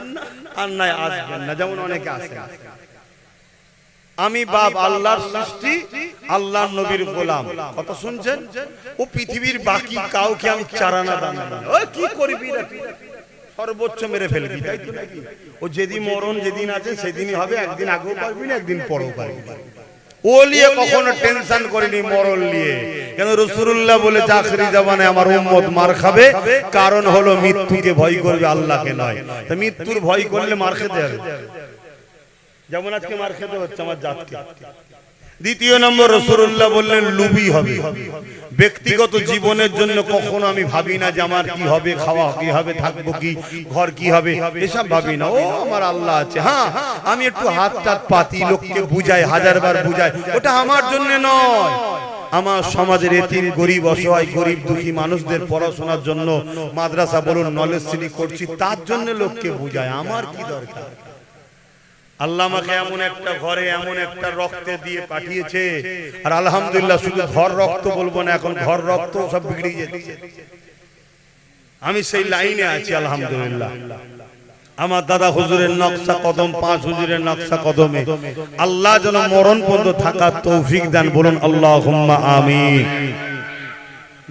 আর নাই আসবেন না, যেমন অনেকে আসে। আমি বাপ আল্লাহর সৃষ্টি, আল্লাহর নবীর গোলাম, কথা শুনছেন? ও পৃথিবীর বাকি কাউকে আমি চারানা দানা না, ও কি করবি না সর্বোচ্চ মেরে ফেলবি, তাই তো নাকি? ও যেদিন মরণ যেদিন আছে সেদিনই হবে, একদিন আগেও পারবি না, একদিন পরেও পারবি না। ও নিয়ে কখনো টেনশন করিনি মরণ নিয়ে, কেন রাসূলুল্লাহ বলেছে আখিরি জামানায় আমার উম্মত মার খাবে, কারণ হলো মৃত্যুকে ভয় করবে, আল্লাহকে নয়। তো মৃত্যুর ভয় করলে মার খেতে হবে, যেমন আজকে মার খেতে হচ্ছে আমার জাতকে। দ্বিতীয় নম্বর, রাসূলুল্লাহ বললেন লুবি হবে। ব্যক্তিগত জীবনের জন্য কখনো আমি ভাবি না যে আমার কি হবে, খাওয়া কি হবে, থাকবো কি, ঘর কি হবে, এসব ভাবি না। ও আমার আল্লাহ আছে। হ্যাঁ, আমি একটু হাত টাত পাতি, লোককে বুঝাই, 1000 বার বুঝাই, ওটা আমার জন্য নয়। আমার সমাজের এতিম, গরিব, অসহায়, গরিব দুঃখী মানুষদের পড়াশোনার জন্য মাদ্রাসা বলুন, নলেজ সিটি করছি, তার জন্য লোককে বুঝাই। আমার কি দরকার? আল্লাহ আমাকে এমন একটা ঘরে এমন একটা রক্তে দিয়ে পাঠিয়েছে, আর আলহামদুলিল্লাহ শুধু ঘর রক্ত বলবো না, এখন ঘর রক্ত সব বিগড়ে যাচ্ছে। আমি সেই লাইনে আছি আলহামদুলিল্লাহ। আমার দাদা হুজুরের নকশা কদম, 5 হুজুরের নকশা কদমে আল্লাহ যেন মরণ পর্যন্ত থাকার তৌফিক দেন, বলুন আল্লাহুম্মা আমিন।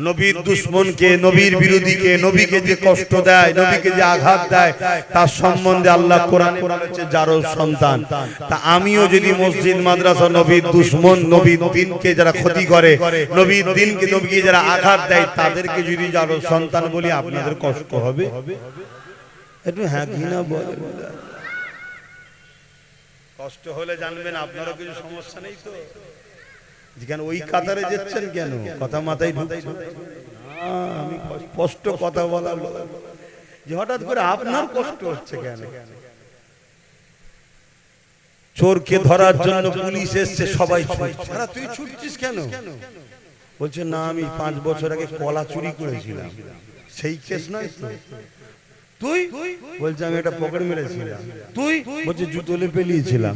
নবীর দুশমনকে, নবীর বিরোধীকে, নবীকে যে কষ্ট দেয়, নবীকে যে আঘাত দেয়, তার সম্বন্ধে আল্লাহ কোরআনে বলেছে যারও সন্তান। তা আমিও যদি মসজিদ মাদ্রাসা নবীর দুশমন, নবীর দ্বীনকে যারা ক্ষতি করে, নবীর দ্বীনকে, নবীকে যারা আঘাত দেয়, তাদেরকে যদি যারও সন্তান বলি, আপনাদের কষ্ট হবে? একটু হ্যাঁ কি না বলেন। কষ্ট হলে জানবেন আপনারও কিছু সমস্যা নেই তো। যেখানে ওই কাতারে যাচ্ছেন কেন? কথা মাথায় ঢুকছে? আমি কষ্ট কথা বলা যে হঠাৎ করে আপনার কষ্ট হচ্ছে কেন? চোরকে ধরার জন্য পুলিশ এসছে, সবাই ছুটছে, তুই ছুটছিস কেন? বলছে না আমি 5 বছর আগে কলা চুরি করেছিলাম, সেই কেস নয় তো। তুই বলছে আমি একটা পকেট মেরেছিলাম। তুই বলছে জুতো লেপে নিয়েছিলাম।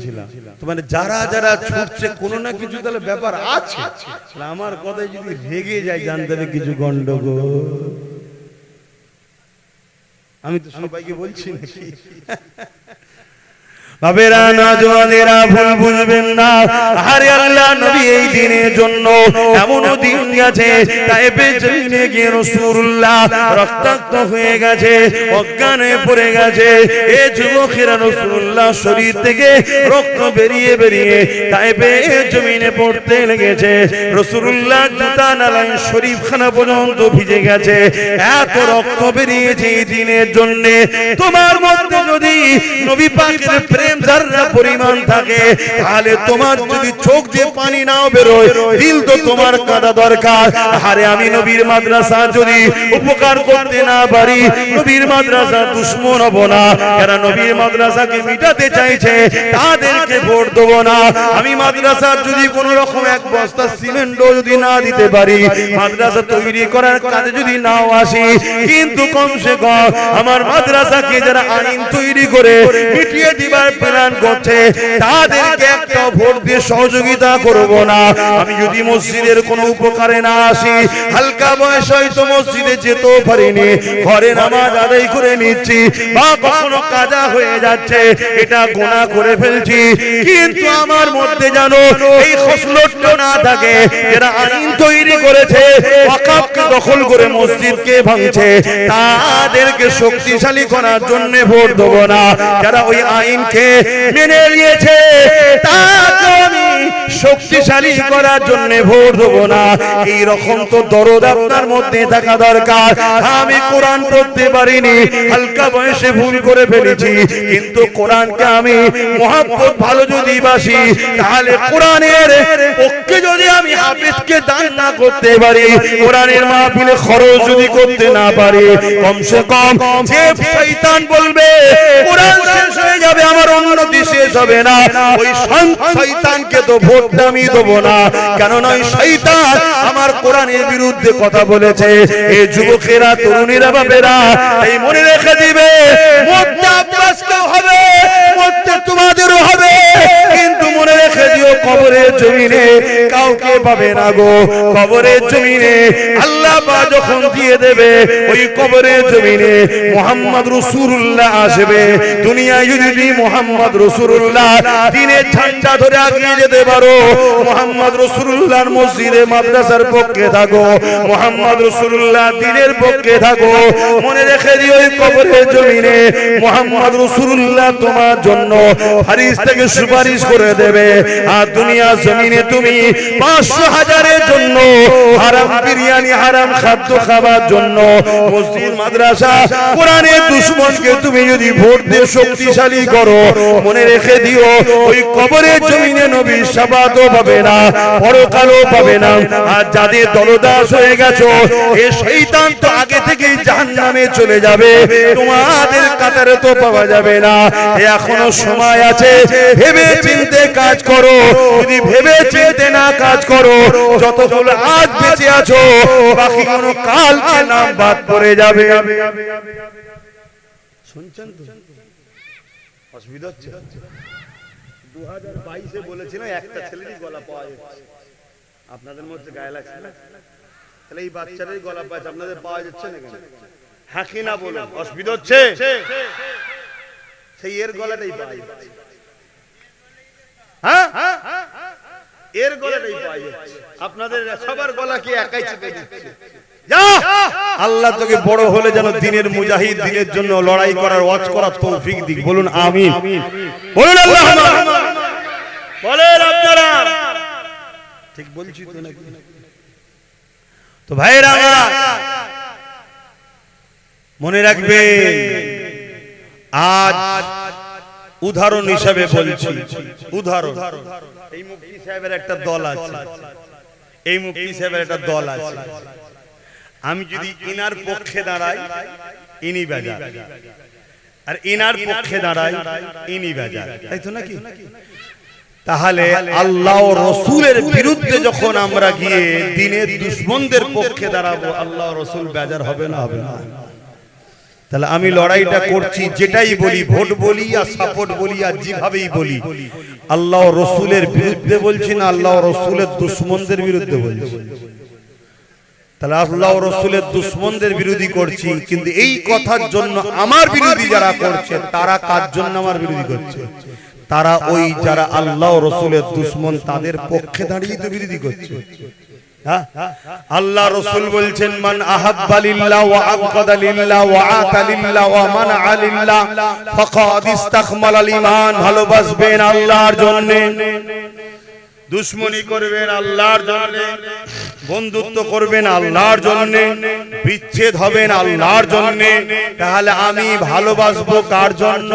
তো মানে যারা যারা ছুটছে কোনো না কিছু তাহলে ব্যাপার আছে। আমার কথায় যদি রেগে যায় জানতে হবে কিছু গন্ডগোল। আমি তো সবাইকে বলছি নাকি? বাবেরা নওজওয়ানেরা ভুল বুঝবেন না। আরে আল্লাহ নবী এই দিনের জন্য এমন দিন গেছে তাইফে জমিনে গিয়ে রাসূলুল্লাহ রক্তাক্ত হয়ে গেছে, অজ্ঞান হয়ে পড়ে গেছে। এই যুবকেরা রাসূলুল্লাহ শরীর থেকে রক্ত বেরিয়ে বেরিয়ে তাইফে জমিনে পড়তে লেগেছে। রাসূলুল্লাহ জুতা নালায় শরীফখানা পর্যন্ত ভিজে গেছে, এত রক্ত বেরিয়েছে এই দিনের জন্য। তোমার মধ্যে যদি নবী পাকের প্রেম যারা পরিমাণ থাকে, তাহলে তোমার যদি চোখ দিয়ে পানি নাও বেরোয়, দিল তো তোমার কাঁদা দরকার। আরে আমি নবীর মাদ্রাসা যদি উপকার করতে না পারি, নবীর মাদ্রাসা দুশমন হব না। যারা নবীর মাদ্রাসাকে মিটাতে চাইছে তাদেরকে ভোট দেব না। আমি মাদ্রাসা যদি কোন রকম এক বস্তা সিমেন্টও যদি না দিতে পারি, মাদ্রাসা তৈরি করার কাজে যদি নাও আসি, কিন্তু কমসে কম আমার মাদ্রাসাকে যারা আইন তৈরি করে মিটিয়ে দিবার প্ল্যান করছে তাদেরকে একটা ভোট দিয়ে সহযোগিতা করব না। আমি যদি মসজিদের কোনো উপকারে না আসি, হালকা বয়স হয়তো মসজিদে যেতেও পারিনি, ঘরে নামাজ আদায় করে নিচ্ছি, বা কখনো কাজা হয়ে যাচ্ছে, এটা গুনাহ করে ফেলছি, কিন্তু আমার মধ্যে জানো এই খসলতটা না থাকে। যারা আইন তৈরি করেছে, ওয়াকফকে দখল করে মসজিদকে ভাঙছে, তাদেরকে শক্তিশালী করার জন্য ভোট দেব না। যারা ওই আইনকে মেনে নিয়েছে তাকে আমি শক্তিশালী করার জন্য ভোট দেব না। এই রকম তো দরদ আপনার মধ্যে থাকা দরকার। আমি কোরআন পড়তে পারিনি, হালকা বয়সে ভুল করে ফেলেছি, কিন্তু কোরআনকে আমি মহব্বত ভালো যদি বাসি, তাহলে কোরআনের পক্ষে যদি আমি হাফেজকে দান না করতে পারি, কোরআনের মাহফিলে খরচ যদি করতে না পারি, কমসে কম যে শয়তান বলবে কোরআন শেষ হয়ে যাবে, আমার উন্নতি শেষ হবে না, ওই শয়তানকে তো ভোট আমি দেব না। কেননা ওই শয়তান আমার কোরআনের বিরুদ্ধে কথা বলেছে। এই যুবকেরা, তরুণীরা, বাবেরা এই মনে রেখে দিবে, মরতে আব্বাসকেও হবে, মরতে তোমাদেরও হবে, কিন্তু মনে রেখে দিও কবরের জমিনে কাউকে পাবে না গো। কবরের জমিনে আল্লাহ বা যখন দিয়ে দেবে, ওই কবরের জমিনে মুহাম্মদ রাসূলুল্লাহ আসবে। দুনিয়ায় যদি মুহাম্মদ রাসূলুল্লাহ দিনের ঝান্ডা ধরে আগিয়ে যেতে পারো, মুহাম্মদ রাসূলুল্লাহর মসজিদে মাদ্রাসার পক্ষে থাকো, মুহাম্মদ রাসূলুল্লাহ দিনের পক্ষে থাকো, মনে রেখে দিও ওই কবরের জমিনে মুহাম্মদ রাসূলুল্লাহ তোমার জন্য ফারিস্তাকে সুপারিশ করে দেবে। আর দুনিয়া জমিনে তুমি 500,000-এর জন্য হারাম বিরিয়ানি, হারাম খাদ্য খাবার জন্য মসজিদ, মাদ্রাসা, কোরআনের দুশমনকে তুমি যদি ভোট দিয়ে শক্তিশালী করো, মনে রেখে দিও ওই কবরের জমিনে নবীর শাফাআতও পাবে না, পরকালও পাবে না। আর যাদের দলদাস হয়ে গেছো, এই শয়তান তো আগে থেকেই জাহান্নামে চলে যাবে, তোমাদের কাতারে তো পাওয়া যাবে না। এখনো সময় আছে, ভেবে চিন্তে কাজ করো। যদি ভেবে চিন্তে না কাজ করো, যতগুলো আজ বেঁচে আছো, বাকি কোনো কালকে নাম বাদ পড়ে যাবে। শুনছেন তো? অসুবিধা হচ্ছে? 2022-এ বলেছিলাম একটা ছেলেরই গলা পাওয়া যাচ্ছে, আপনাদের মধ্যে গায়ে লাগছে না? তাহলে এই বাচ্চারই গলা পাচ্ছে, আপনাদের পাওয়া যাচ্ছে না কেন? হ্যাঁ কি না বলুন, অসুবিধা হচ্ছে? সেই এর গলাটাই পাওয়া যাচ্ছে, হ্যাঁ এর গলাটাই পাওয়া যাচ্ছে। আপনাদের সবার গলা কি একাই চেপে দিচ্ছে? আল্লাহ তোকে বড় হলে যেন দিনের মুজাহিদ, দিনের জন্য লড়াই করার, ওয়াজ করার তৌফিক দিক। বলুন আমিন, বলুন আল্লাহুম্মা, বলেন আপনারা। ঠিক বলছি তো নাকি? তো ভাইরা আমার মনে রাখবেন, আজ উদাহরণ হিসাবে বলছি, উদাহরণ, এই মুফতি সাহেবের একটা দল আছে, এই মুফতি সাহেবের একটা দল আছে। আমি যদি ইনার পক্ষে দাঁড়াই, ইনি বাজার, আর ইনার পক্ষে দাঁড়াই, ইনি বাজার, তাই তো নাকি? তাহলে আল্লাহ ও রাসূলের বিরুদ্ধে যখন আমরা গিয়ে দ্বীনের দুশমনদের পক্ষে দাঁড়াবো, আল্লাহ ও রাসূল বেজার হবে না? হবে না? তাহলে আমি লড়াইটা করছি, যেটাই বলি, ভোট বলি আর সাপোর্ট বলি আর যেভাবেই বলি, আল্লাহ ও রাসূলের বিরুদ্ধে বলছি না, আল্লাহ ও রাসূলের দুশমনদের বিরুদ্ধে বলছি। তাহলে আল্লাহ ও রাসূলের দুশমনদের বিরোধী করছি, কিন্তু এই কথার জন্য আমার বিরোধী যারা করছে তারা কার জন্য আমার বিরোধী করছে? তারা ওই যারা আল্লাহ ও রাসূলের দুশমন তাদের পক্ষে দাঁড়িয়ে তো বিরোধী করছে। আল্লাহ রাসূল বলছেন মান আহাব্বা লিল্লাহ ওয়া আবগাদা লিল্লাহ ওয়া আতা লিল্লাহ ওয়া মানআ লিল্লাহ ফাকাদ ইসতাকমালাল ঈমান। ভালোবাসবেন আল্লাহর জন্য, দুশমনি করবেন আল্লাহর জন্য, বন্ধুত্ব করবেন আল্লাহর জন্য, বিচ্ছেদ হবেন আল্লাহর জন্য। তাহলে আমি ভালোবাসবো কার জন্য?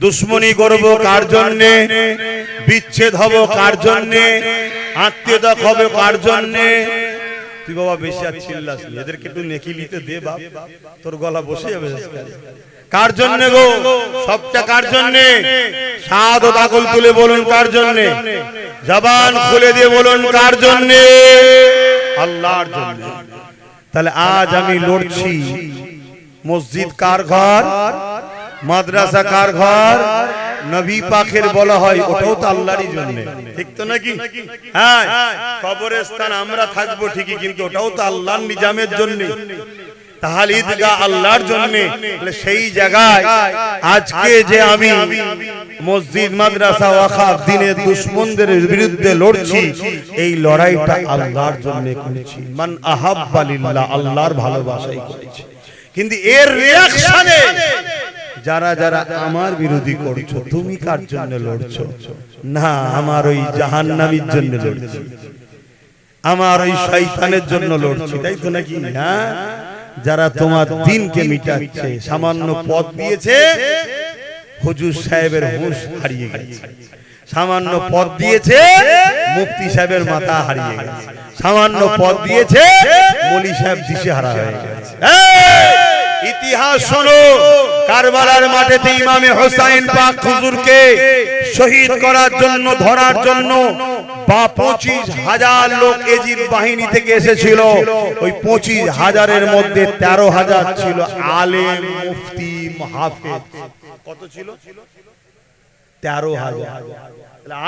দুশমনি করব কার জন্য? বিচ্ছেদ হব কার জন্য? আত্মীয়তা হবে কার জন্য? তুই বাবা বেশি আর চিল্লাস না, এদেরকে একটু নেকি নিতে দে বাপ, তোর গলা বসে যাবে। কার জন্য গো? সবটা কার জন্য? শাহাদাত আকল তুলে বলুন কার জন্য? জবান খুলে দিয়ে বলুন কার জন্য? আল্লাহর জন্য। তাহলে আজ আমি লড়ছি, মসজিদ কার ঘর, মাদ্রাসা কার ঘর? নবী পাকের বলা হয় ওটাও তো আল্লাহরই জন্য, ঠিক তো নাকি? হ্যাঁ, কবরস্থান আমরা থাকবো ঠিকই, কিন্তু ওটাও তো আল্লাহর নিজামের জন্য। তাহলে ঈদগাহ আল্লাহর জন্য। সেই জায়গায় আজকে যে আমি মসজিদ, মাদ্রাসা, ওয়াকফ, দ্বীনের দুশমনদের বিরুদ্ধে লড়ছি, এই লড়াইটা আল্লাহর জন্য করেছি। মান আহাব্বা লিল্লাহ, আল্লাহর ভালোবাসাই করেছি। কিন্তু এর রিঅ্যাকশনে যারা যারা আমার বিরোধী করছো, তুমি কার জন্য লড়ছো? না, আমার ওই জাহান্নামীর জন্য লড়ছি, আমার ওই শয়তানের জন্য লড়ছি, তাই তো নাকি? হ্যাঁ, যারা তোমার দিনকে মিটাচ্ছে, সামান্য পদ দিয়েছে, হুজুর সাহেবের হুঁশ হারিয়ে গেছে। সামান্য পদ দিয়েছে, মুফতি সাহেবের মাথা হারিয়ে গেছে। সামান্য পদ দিয়েছে, মলি সাহেব দিশেহারা হয়ে গেছে। ইতিহাস শোনো, কারবালার মাঠেতে ইমামে হোসাইন পাক হুজুরকে শহীদ করার জন্য, ধরার জন্য 25,000 লোক এজিদ বাহিনী থেকে এসেছিল। ওই 25,000-এর মধ্যে 13,000 ছিল আলেম, মুফতি, হাফেজ। কত ছিল? 13,000।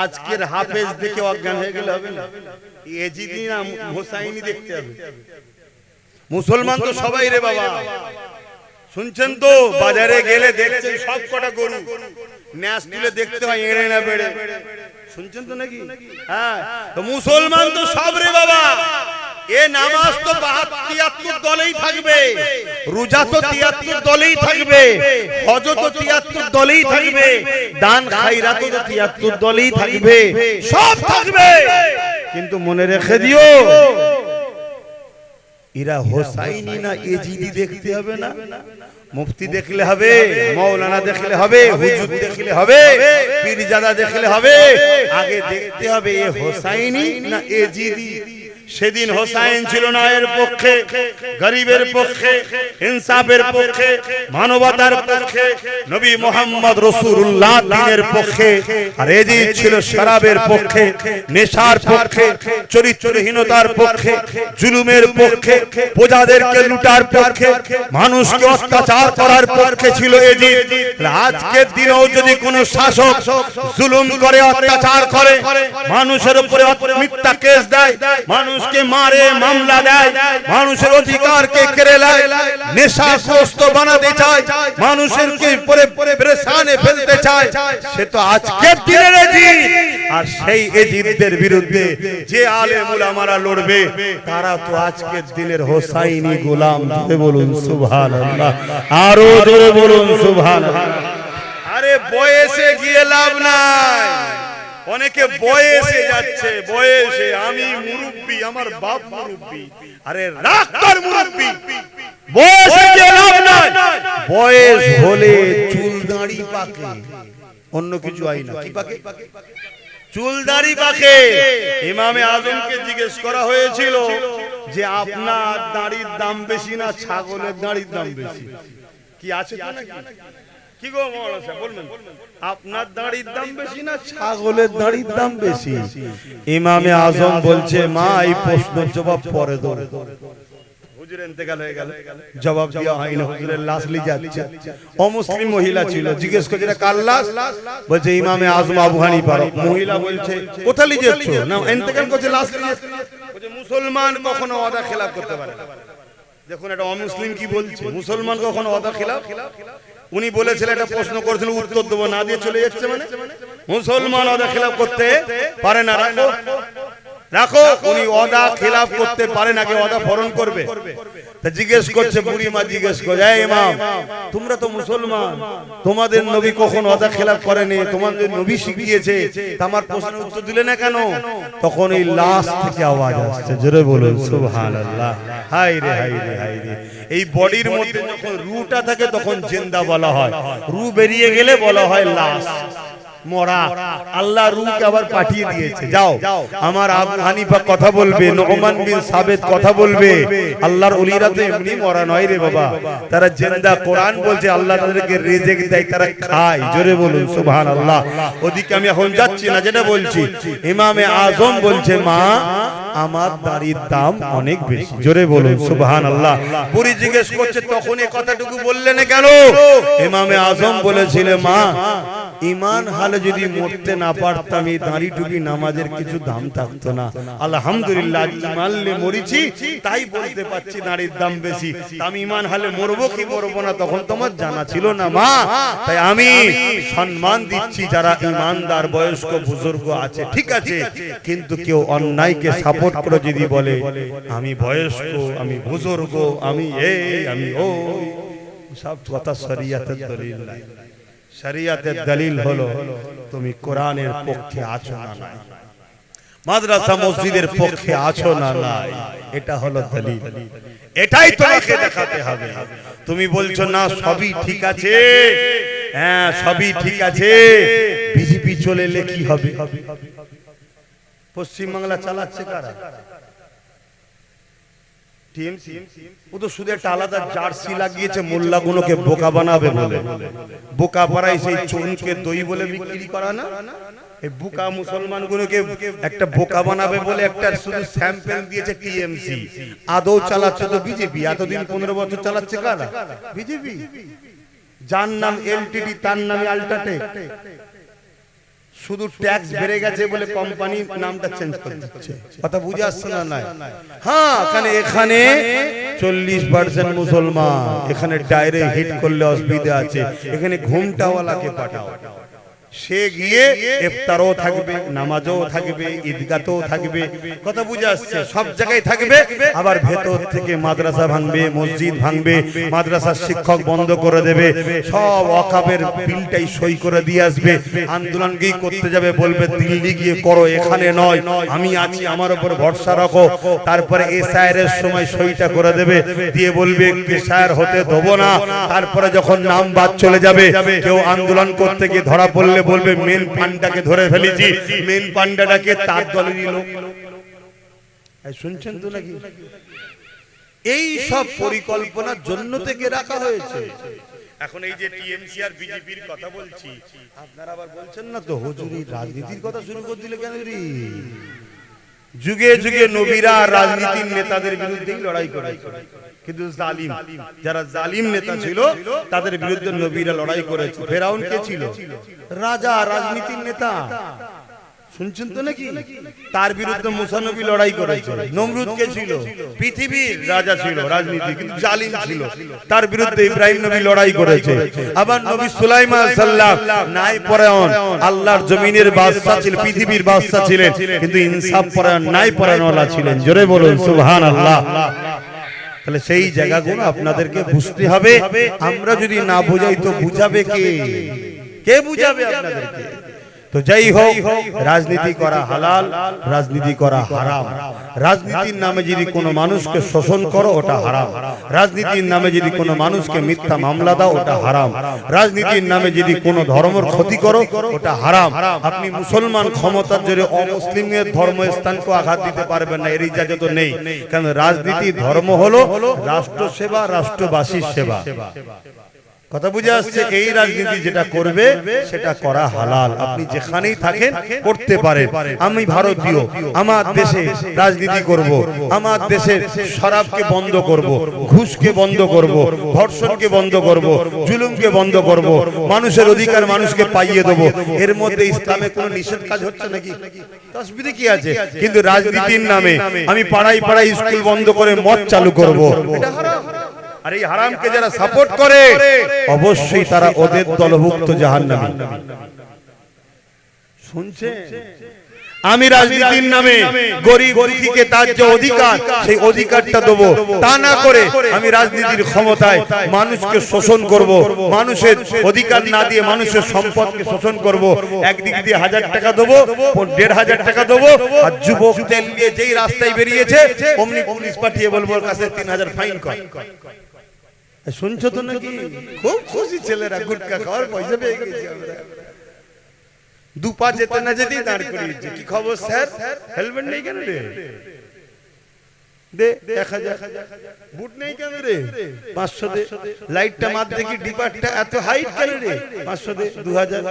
আজকের হাফেজ দেখে অজ্ঞান হয়ে গেলে হবে না, এজিদি না হোসাইনি দেখতে হবে। মুসলমান তো সবাই রে বাবা, শুনছেন তো? বাজারে গেলে দেখছেন সব কটা গরু ন্যাস তুলে দেখতে হয়, এড়ে না বেড়ে। শুনছেন তো নাকি? হ্যাঁ, তো মুসলমান তো সব রে বাবা। এ নামাজ তো 73 দলেই থাকবে, রোজা তো 73 দলেই থাকবে, হজ তো 73 দলেই থাকবে, দান খায়রাত তো 73 দলেই থাকবে, সব থাকবে। কিন্তু মনে রেখে দিও, এরা হোসাইনি না এজিদি দেখতে হবে না, মুফতি দেখলে হবে, মাওলানা দেখলে হবে, হুজুর দেখলে হবে, পীরজাদা দেখলে হবে। আগে দেখতে হবে এ হোসাইনি না এজিদি। সেদিন হোসাইন ছিল না এর পক্ষে, গরিবের পক্ষে, ইনসাফের পক্ষে, মানবতার পক্ষে, নবী মুহাম্মদ রাসূলুল্লাহ দ্বীনের পক্ষে। আর এজিদ ছিল শরাবের পক্ষে, নেশার পক্ষে, চরিত্রহীনতার পক্ষে, জুলুমের পক্ষে, প্রজাদেরকে লুটার পক্ষে, মানুষকে অত্যাচার করার পক্ষে ছিল এজিদ। আজকের দিনেও যদি কোনো শাসক জুলুম করে, অত্যাচার করে, মানুষের উপরে মিথ্যা কেস দেয়, মানুষকে মারে, মামলা দেয়, মানুষের অধিকারকে কেড়ে নেয়, নেশাগ্রস্ত বানাতে চায়, মানুষেরকে পেরেশানে ফেলতে চায়, সে তো আজকের দিনের এজিদ। আর সেই এজিদদের বিরুদ্ধে যে আলেম উলামারা লড়বে, তারা তো আজকের দিনের হোসাইনি গোলাম। জোরে বলুন সুবহানাল্লাহ, আরো জোরে বলুন সুবহানাল্লাহ। আরে বয়সে গিয়ে লাভ নাই, অনেকে বয়সে যাচ্ছে, বয়সে আমি মুরব্বি, আমার বাপ মুরব্বি। আরে রাখতার মুরব্বি, বয়সে গিয়ে লাভ নাই। বয়স হলে চুল দাড়ি পাকে, অন্য কিছু হয় না। কি পাকে? চুল দাড়ি পাকে। ইমামে আজমকে জিজ্ঞেস করা হয়েছিল যে আপনার দাড়ির দাম বেশি না ছাগলের দাড়ির দাম বেশি? কি আছে তো নাকি? কি গো মওলানা সাহেব বলবেন, আপনার দাড়ির দাম বেশি না ছাগলের দাড়ির দাম বেশি? ইমামে আজম বলছে, মা এই প্রশ্নের জবাব পরে দাও। হুজুর ইন্তেকাল হয়ে গেল, জবাব দেওয়া হয় না, হুজুরের লাশ নিয়ে যাচ্ছে। অমুসলিম মহিলা ছিল, জিজ্ঞেস করছে কার লাশ? বলছে ইমামে আজম আবু হানিফা। মহিলা বলছে কোথায় নিয়ে যাচ্ছ? না ইন্তেকাল করছে, লাশ নিয়ে মুসলমান কখনো ওয়াদা খেলাফ করতে পারে না। দেখুন এটা অমুসলিম কি বলছে, মুসলমান কখনো ওয়াদা খেলাফ। উনি বলেছিলেন একটা প্রশ্ন করেছিলেন, উত্তর দেবো না দিয়ে চলে যাচ্ছে, মানে মুসলমান ওয়াদা খেলাফ করতে পারে না। রাখো, উনি ওয়াদা খেলাফ করতে পারে না, কে ওয়াদা পালন করবে? তা জিজ্ঞেস করছে, বুড়ি মা জিজ্ঞেস করে, এই ইমাম তোমরা তো মুসলমান, তোমাদের নবী কখন ওয়াদা খেলাফ করেনি, তোমাদের নবী শিখিয়েছে, আমার প্রশ্নের উত্তর দিলে না কেন? তখন এই লাশ থেকে আওয়াজ আসছে, জোরে বলুন সুবহানাল্লাহ। হায় রে হায় রে হায় রে, এই বডির মধ্যে যখন রূটা থাকে তখন জিন্দা বলা হয়, রূ বেরিয়ে গেলে বলা হয় লাশ, মরা। আল্লাহ রূহকে আবার পাঠিয়ে দিয়েছে, যাও। আমার আবু হানিফা কথা বলবে, নুমান বিন সাবিত কথা বলবে, আল্লাহর ওলিরা তো এমনি মরা নয় রে বাবা, তারা জিন্দা। কোরআন বলছে আল্লাহ তাদেরকে রিজিক দেয়, তারা খায়, জোরে বলুন সুবহানাল্লাহ। ওদিকে আমি এখন যাচ্ছি না, যেটা বলছি, ইমামে আজম বলছে, মা আমার দাড়ির দাম অনেক বেশি, জোরে বলুন সুবহানাল্লাহ। বুড়ি জিজ্ঞেস করছে, তখন এই কথাটুকু বললেন কেন? ইমামে আজম বলেছিলেন, মা ঈমান হালে যদি মরতে না পারতাম, এই দাড়ি টুপি নামাজের কিছু দাম থাকতো না। আলহামদুলিল্লাহ ঈমান হালে মরিছি, তাই বলতে পারছি দাড়ির দাম বেশি। আমি ঈমান হালে মরবো কি মরবো না তখন তোমার জানা ছিল না মা, তাই আমি সম্মান দিচ্ছি যারা ঈমানদার বয়স্ক বুজুর্গ আছে, ঠিক আছে, কিন্তু কেউ অন্যায়কে সাপোর্ট করে যদি বলে আমি বয়স্ক, আমি বুজুর্গ, আমি এই আমি ও, সব কথা শরীয়তের দলিল নাই। শরীয়তের দলিল হলো তুমি কোরআনের পক্ষে আছো না নাই, মাদ্রাসা মসজিদের পক্ষে আছো না নাই, এটা হলো দলিল। এটাই তোমাকে দেখাতে হবে। তুমি বলছো না সবই ঠিক আছে, হ্যাঁ সবই ঠিক আছে, বিজেপি চলে এলে কি হবে? পশ্চিম বাংলা চালাচ্ছে কারা? টিএমসি। ও তো শুধু একটা আলাদা জার্সি লাগিয়েছে মোল্লাগুলোকে বোকা বানাবে বলে, বোকা পাড়াই সেই চুনকে দই বলে বিক্রি করা না, এই বোকা মুসলমানগুলোকে একটা বোকা বানাবে বলে একটা শুধু স্যাম্পল দিয়েছে টিএমসি। আদৌ চালাচ্ছে তো বিজেপি, এতদিন 15 বছর চালাচ্ছে কারা? বিজেপি। যার নাম এলটিডি তার নামে আল্ট্রাটেক, শুধু ট্যাক্স বেড়ে গেছে বলে কোম্পানি নামটা চেঞ্জ করে দিচ্ছে, কথা বুঝে আসছে না? নাই, হ্যাঁ এখানে 40% মুসলমান, এখানে ডাইরেক্ট হিট করলে অসুবিধা আছে, এখানে ঘুমটাওয়ালাকে পাঠাও, সে গিয়ে ইফতারও থাকবে, নামাজও থাকবে, ঈদগাহও থাকবে, কথা বুঝে আসছে, সব জায়গায় থাকবে। আবার ভেতর থেকে মাদ্রাসা ভাঙবে, মসজিদ ভাঙবে, মাদ্রাসার শিক্ষক বন্ধ করে দেবে, সব ওয়াকাফের বিলটাই সই করে দিয়ে আসবে, আন্দোলনকেই করতে যাবে, বলবে দিল্লি গিয়ে করো, এখানে নয়, আমি আছি, আমার উপর ভরসা রাখো। তারপরে এসআইআর সময় সইটা করে দেবে, দিয়ে বলবে এসআইআর হতে দেবো না। তারপরে যখন নাম বাদ চলে যাবে, কেউ আন্দোলন করতে গিয়ে ধরা পড়লে বলবে মেন পান্ডাকে ধরে ফেলেছি, মেন পান্ডাটাকে তার দলেরই লোক। শুনছেন তো নাকি? এই সব পরিকল্পনার জন্য থেকে রাখা হয়েছে। এখন এই যে টিএমসি আর বিজেপির কথা বলছি, আপনারা আবার বলছেন না তো হুজুরি রাজনীতির কথা শুরু করে দিলে কেন? যুগে যুগে নবীরা রাজনীতির নেতাদের বিরুদ্ধেই লড়াই করেছে, কিন্তু জালিম, যারা জালিম নেতা ছিল তাদের বিরুদ্ধে নবীরা লড়াই করেছে। ফেরাউন কে ছিল? রাজা, রাজনীতির নেতা, শুনছেন তো নাকি? তার বিরুদ্ধে মুসা নবী লড়াই করেছে। নমরুদ কে ছিল? পৃথিবীর রাজা ছিল, রাজনীতি কিন্তু জালিম ছিল, তার বিরুদ্ধে ইব্রাহিম নবী লড়াই করেছে। আবার নবী সুলাইমান সাল্লাল্লাহু নাই পরায়ণ, আল্লাহর জমিনের বাদশা ছিলেন, পৃথিবীর বাদশা ছিলেন, কিন্তু ইনসাফ পরায়ণ নাই পরায়ণওয়ালা ছিলেন, জোরে বলুন সুবহানাল্লাহ। তাহলে সেই জায়গাগুলো আপনাদেরকে বুঝতে হবে। আমরা যদি না বুঝাই তো বুঝাবে কে? কে বুঝাবে আপনাদেরকে? তো যাই হোক, রাজনীতি করা হালাল, রাজনীতি করা হারাম। রাজনীতির নামে যদি কোনো মানুষকে শোষণ করো ওটা হারাম, রাজনীতির নামে যদি কোনো মানুষকে মিথ্যা মামলা দাও ওটা হারাম, রাজনীতির নামে যদি কোনো ধর্মের ক্ষতি করো ওটা হারাম। আপনি মুসলমান ক্ষমতার জোরে অমুসলিমের ধর্মস্থানকে আঘাত দিতে পারবেন না, এর ইজাজত নেই। কারণ রাজনীতি ধর্ম হলো রাষ্ট্র সেবা, রাষ্ট্রবাসীর সেবা। কথা বুঝে আসছে? এই রাজনীতি যেটা করবে সেটা করা হালাল, আপনি যেখানেই থাকেন করতে পারেন। আমি ভারতীয়, আমার দেশে রাজনীতি করব, আমার দেশের শরাবকে বন্ধ করব, ঘুষকে বন্ধ করব, ধর্ষণকে বন্ধ করব, জুলুমকে বন্ধ করব, মানুষের অধিকার মানুষকে পাইয়ে দেব। এর মধ্যে ইসলামে কোনো নিষেধ কাজ হচ্ছে নাকি? অসুবিধা কি আছে? কিন্তু রাজনীতির নামে আমি পাড়ায় পাড়ায় স্কুল বন্ধ করে মদ চালু করব, এটা হারাম। আর এই হারামকে যারা সাপোর্ট করে অবশ্যই তারা ওদের দলভুক্ত জাহান্নামী। শুনছে? আমি রাজনীতির নামে গরিব দুঃখীকে তার যে অধিকার সেই অধিকারটা দেবো, তা না করে আমি রাজনীতির ক্ষমতায় মানুষকে শোষণ করব, মানুষের অধিকার না দিয়ে মানুষের সম্পদকে শোষণ করব। একদিক দিয়ে 1000 টাকা দেবো, 1500 টাকা দেবো, আর যুবক তেল নিয়ে যেই রাস্তায় বেরিয়েছে অমনি পুলিশ পাঠিয়ে বলবো ওর কাছে 3000 ফাইন কর। শুনছো তো নাকি? খুব খুশি ছেলেরা, গুটকা খাওয়ার পয়সা পেয়ে গেছে। দুপা যেতে না যেতেই দাঁড় করিয়েছে। কি খবর স্যার? হেলমেট নেই কেন রে? দে 1000। বুট নেই কেন রে? 500 দে। লাইটটা মার দেখি, ডিপারটা এত হাইট কেন রে? 500 দে। 2000।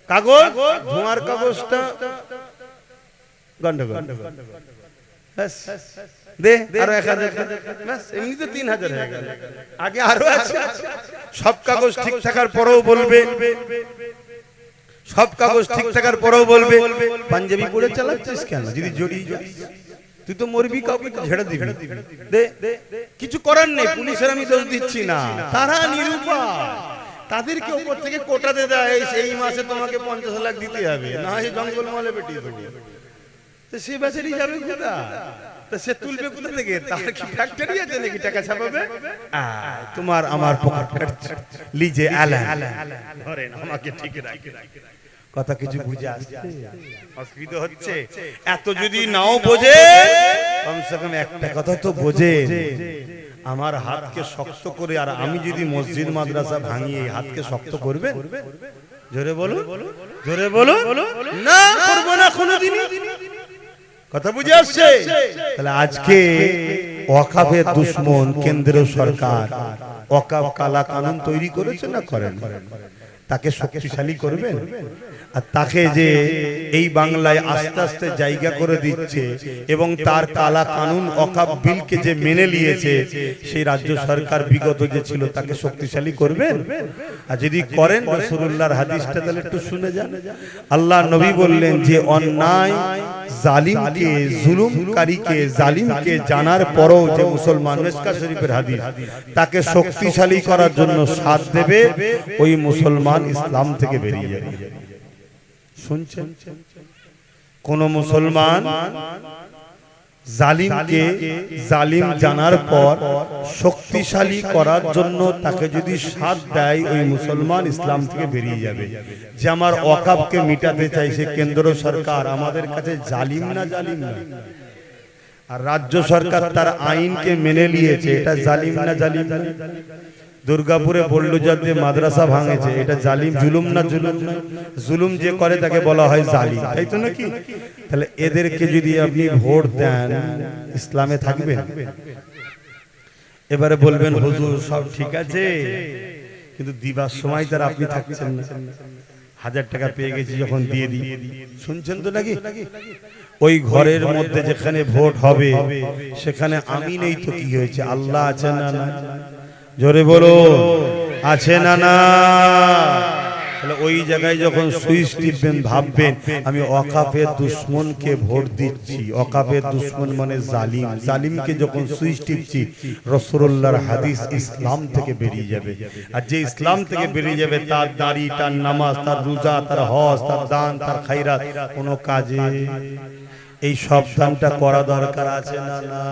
কাগজ, ধোঁয়ার কাগজটা গন্ডগোল, বাস দে আরো 1000, বাস এমনি তো 3000 হয়ে গেল। আগে আরো আছে। সব কাগজ ঠিক থাকার পরেও বলবে, সব কাগজ ঠিক থাকার পরেও বলবে পাঞ্জাবি পরে চালাচ্ছিস কেন? যদি জড়ি তুই তো মরবি, কাউকে ঝেড়ে দিবি। দে, কিছু করার নেই। পুলিশের আমি দোষ দিচ্ছি না, তারা নিরুপায়। তাদেরকে উপর থেকে কোটা দিয়ে দেয়, এই মাসে তোমাকে 50 লাখ দিতে হবে, না হয় জঙ্গল মহলে পেটিয়ে দেবো। তো সে বেচারি যাবে কোথায়? তো সে তুলবে কোথা থেকে? তার কি ফ্যাক্টরি আছে নাকি টাকা ছাপাবে? তোমার আমার পকেট কাটছে, লিজে আলা ধরেন আমাকে ঠিক রাখে। কথা কিছু বুঝে আসছে? অসুবিধা হচ্ছে? এত যদি নাও বোঝে, কমসে কম একটা কথা তো বোঝে, আমার হাতকে শক্ত করে। আর আমি যদি মসজিদ মাদ্রাসা ভাঙিয়ে হাতকে শক্ত করবেন? জোরে বলো, জোরে বলো। না, করব না কোনোদিনই। কথা বুঝে আসছে? তাহলে আজকে ওয়াকাফের দুশমন কেন্দ্রীয় সরকার ওয়াকাফ কালা কানুন তৈরি করেছে না করেন? তাকে শক্তিশালী করবেন। আর তাকে যে এই বাংলায় আস্তে আস্তে জায়গা করে দিচ্ছে এবং তার কালা কানুন ওয়াকাফ বিলকে যে মেনে নিয়েছে, সেই রাজ্য সরকার বিগত যে ছিল তাকে শক্তিশালী করবেন। আর যদি করেন, রাসূলুল্লাহর হাদিসটা তাহলে একটু শুনে যান। আল্লাহ নবী বললেন যে অন্যায় জালিমকে, জুলুমকারীকে, জালিমকে জানার পরও যে মুসলমান, মিসকাত শরীফের হাদিস, তাকে শক্তিশালী করার জন্য সাথ দেবে, ওই মুসলমান ইসলাম থেকে বেরিয়ে যাবে। শুনছেন? কোন মুসলমান জালিমকে জালিম জানার পর শক্তিশালী করার জন্য তাকে যদি সাথ দেয়, ওই মুসলমান ইসলাম থেকে বেরিয়ে যাবে। যে আমার ওয়াকাফকে মিটাতে চাইছে কেন্দ্র সরকার, আমাদের কাছে জালিম না? জালিম না। আর রাজ্য সরকার তার আইনকে মেনে নিয়েছে, এটা জালিম না? জালিম না। দুর্গাপুরে বল্লুজাতে মাদ্রাসা ভাঙেছে, এটা জালিম, জুলুম না? জুলুম না। জুলুম যে করে তাকে বলা হয় জালিম, তাই তো নাকি? তাহলে এদেরকে যদি আপনি ভোট দেন, ইসলামে থাকবে? এবারে বলবেন হুজুর সব ঠিক আছে, কিন্তু দিবার সময় তার আপনি থাকছেন না। 1000 টাকা পেয়ে গেছি যখন দিয়ে দিই। শুনছেন তো নাকি? ওই ঘরের মধ্যে যেখানে ভোট হবে সেখানে আমি নেই তো কি হয়েছে? আল্লাহ আছে না? না। জোরে বলো, আছে না? না। তাহলে ওই জায়গায় যখন সুইচ টিপবেন, ভাববেন আমি ওয়াকাফের দুশমনকে ভোট দিচ্ছি। ওয়াকাফের দুশমন মানে জালিম। জালিমকে যখন সুইচ টিপছি, রাসূলুল্লাহর হাদিস ইসলাম থেকে বেরিয়ে যাবে। আর যে ইসলাম থেকে বেরিয়ে যাবে, তার দাড়ি, তার নামাজ, তার রোজা, তার হজ, তার দান, তার খায়রাত কোনো কাজে। এই সাবধানটা করা দরকার আছে না? না।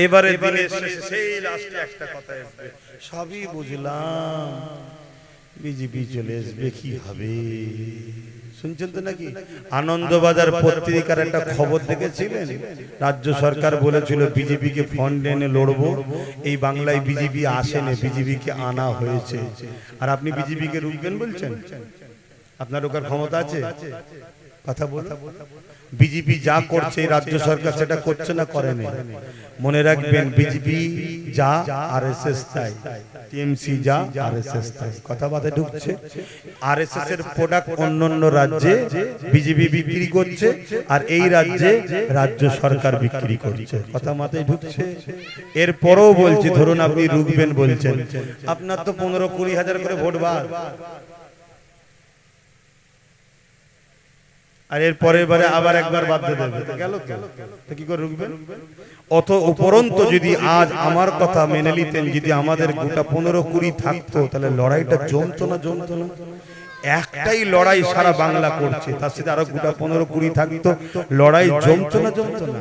এবারে দিনের শেষে সেই লাস্টে একটা কথা আসবে, সবই বুঝলাম, বিজেপি চলে আসবে, কি হবে? শুনছেন তো নাকি? আনন্দবাজার পত্রিকার একটা খবর দেখেছিলেন? রাজ্য সরকার বলেছিল বিজেপিকে ফন্ড এনে লড়বো। এই বাংলায় বিজেপি আসেনি, বিজেপিকে আনা হয়েছে। আর আপনি বিজেপিকে রুখবেন বলছেন? আপনার রোকার ক্ষমতা আছে? কথা বলুন। বিজেপি যা করছে রাজ্য সরকার সেটা করছে না, করেনি? মনে রাখবেন, বিজেপি যা আরএসএস তাই। টিএমসি যা আরএসএস তাই। কথা বাতে ঢুকছে। আরএসএস এর প্রোডাক্ট অন্যান্য রাজ্যে বিজেপি বিক্রি করছে, আর এই রাজ্যে রাজ্য সরকার বিক্রি করছে। কথা মাথায় ঢুকছে। এরপরও বলছি, ধরুন আপনি রুখবেন বলছেন, আপনার তো 15-20 হাজার করে ভোট বার, আর এর পরের বারে আবার একবার বাদ দিয়ে দেবে, গেল তো কি করে রুখবেন? অত উপরন্ত যদি আজ আমার কথা মেনে নিতেন, যদি আমাদের গোটা 15-20 থাকতো, তাহলে লড়াইটা জমতো না? জমতো না? একটাই লড়াই সারা বাংলা করছে, তার সাথে আরো গোটা 15-20 থাকতো, লড়াই জমতো না? জমতো না?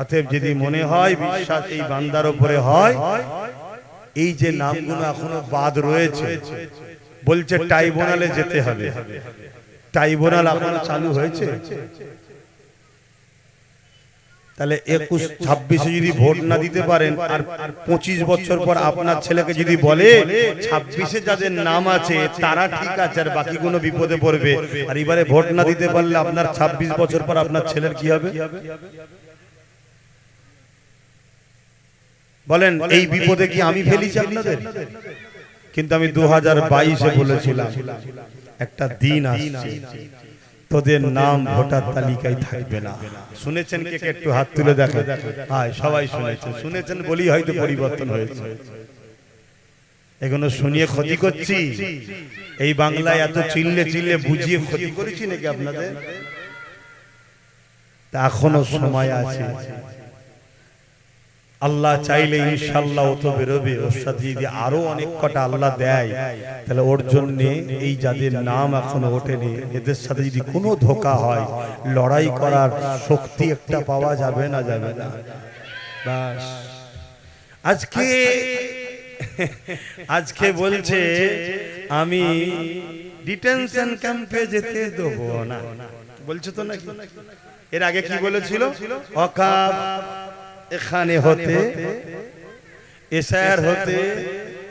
অতএব যদি মনে হয় বিশ্বাস এই বান্দার উপরে হয়, এই যে নামগুলো এখনো বাদ রয়েছে, বলছে ট্রাইব্যুনালে যেতে হবে, ট্রাইব্যুনাল এখনো চালু হয়েছে? তাহলে 21-26 যদি ভোট না দিতে পারেন, আর 25 বছর পর আপনার ছেলেকে যদি বলে 26-এ যাদের নাম আছে তারা ঠিক আছে, আর বাকি কোনো বিপদে পড়বে, আর এবারে ভোট না দিতে পারলে আপনার 26 বছর পর আপনার ছেলের কি হবে? বলেন, এই বিপদে কি আমি ফেলিছি আপনাদের? কিন্তু আমি 2022-এ বলেছিলাম একটা দিন আসছে তোদের নাম ভোটার তালিকায় থাকবে না। শুনেছেন কে? একটু হাত তুলে দেখেন। হ্যাঁ, সবাই শুনেছেন। শুনেছেন বলি হয়তো পরিবর্তন হয়েছে। এগুলো শুনিয়ে ক্ষতি করছি? এই বাংলায় এত চিল্লে চিল্লে বুঝিয়ে ক্ষতি করেছি নাকি আপনাদের? তা এখনো সময় আছে। আল্লাহ চাইলে ইনশাআল্লাহ ও তো বেরোবে। ওর সাথে যদি আরো অনেক কটা আল্লাহ দেয়, তাহলে ওর জন্য এই যাদের নাম এখনো ওঠেনি, এদের সাথে যদি কোনো ধোঁকা হয়, লড়াই করার শক্তি একটা পাওয়া যাবে না? যাবে না? বাস আজকে বলছে আমি ডিটেনশন ক্যাম্পে যেতে দেবো না, বলছে তো নাকি? এর আগে কি বলেছিল? ওয়াকাফ এখানে হতে এসআর হতে